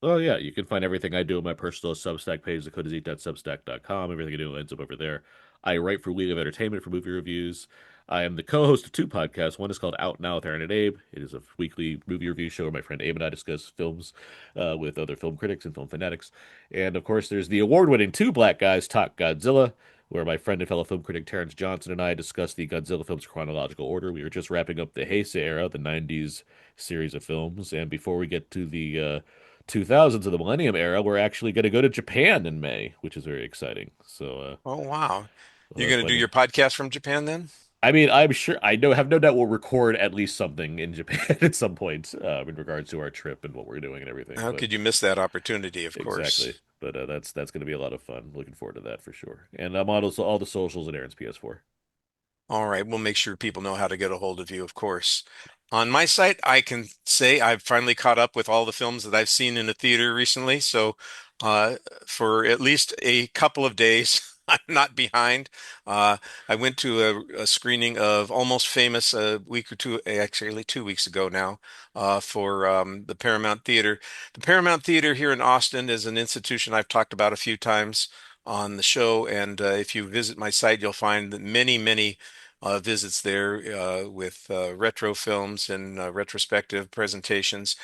Oh yeah, you can find everything I do on my personal Substack page, dakotazeek.substack.com. Everything I do ends up over there. I write for Wheel of Entertainment for movie reviews. I am the co-host of two podcasts. One is called Out Now with Aaron and Abe. It is a weekly movie review show where my friend Abe and I discuss films with other film critics and film fanatics. And of course, there's the award-winning Two Black Guys Talk Godzilla, where my friend and fellow film critic Terrence Johnson and I discuss the Godzilla films in chronological order. We were just wrapping up the Heisei era, the '90s series of films, and before we get to the 2000s of the Millennium era, we're actually going to go to Japan in May, which is very exciting. So Oh, wow. we'll You're have going to do fun. your podcast from Japan then? I mean, I'm sure have no doubt we'll record at least something in Japan at some point in regards to our trip and what we're doing and everything. How But could you miss that opportunity, of exactly. course? But that's going to be a lot of fun. Looking forward to that for sure. And I'm on all the socials at Aaron's PS4. All right, we'll make sure people know how to get a hold of you, of course. On my site, I can say I've finally caught up with all the films that I've seen in the theater recently. So, uh, for at least a couple of days, I'm not behind. Uh, I went to a screening of Almost Famous a week or two, actually 2 weeks ago now, for the Paramount Theater. The Paramount Theater here in Austin is an institution I've talked about a few times on the show, and if you visit my site, you'll find that many visits there with retro films and retrospective presentations.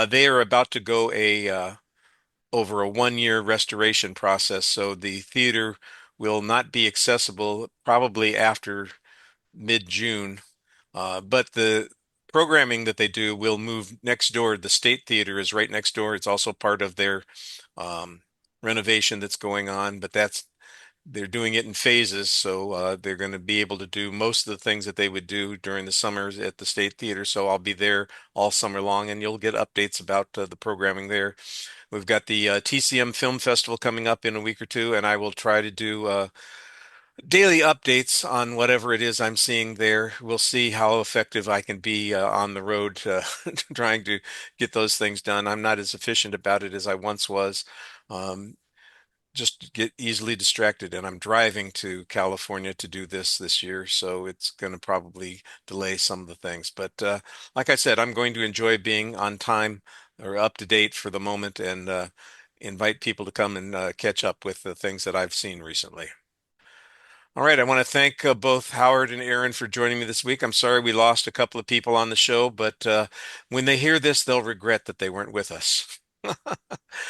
They are about to go over a 1 year restoration process, so the theater will not be accessible probably after mid-June. But the programming that they do will move next door. The State Theater is right next door. It's also part of their um, renovation that's going on, but they're doing it in phases, so they're going to be able to do most of the things that they would do during the summers at the State Theater. So I'll be there all summer long, and you'll get updates about the programming there. We've got the TCM Film Festival coming up in a week or two, and I will try to do daily updates on whatever it is I'm seeing there. We'll see how effective I can be on the road trying to get those things done. I'm not as efficient about it as I once was. Um, just get easily distracted. And I'm driving to California to do this year, so it's going to probably delay some of the things. But like I said, I'm going to enjoy being on time or up to date for the moment, and invite people to come and catch up with the things that I've seen recently. All right, I want to thank both Howard and Aaron for joining me this week. I'm sorry we lost a couple of people on the show, but when they hear this, they'll regret that they weren't with us.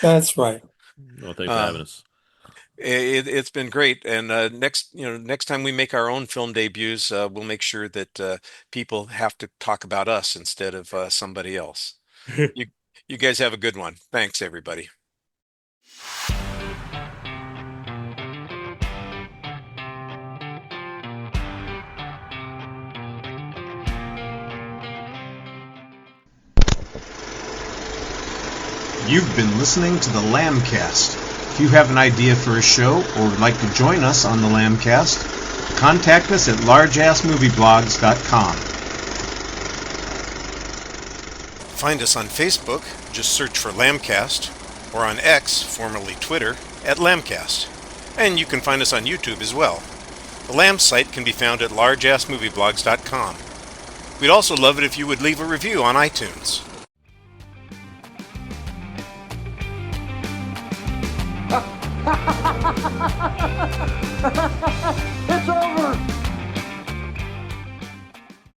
That's right. Well, thanks for having us. It's been great, and next time we make our own film debuts, we'll make sure that people have to talk about us instead of somebody else. You you guys have a good one. Thanks, everybody. You've been listening to the Lambcast. If you have an idea for a show or would like to join us on the Lambcast, contact us at largeassmovieblogs.com. Find us on Facebook, just search for Lambcast, or on X, formerly Twitter, at Lambcast. And you can find us on YouTube as well. The Lamb site can be found at largeassmovieblogs.com. We'd also love it if you would leave a review on iTunes.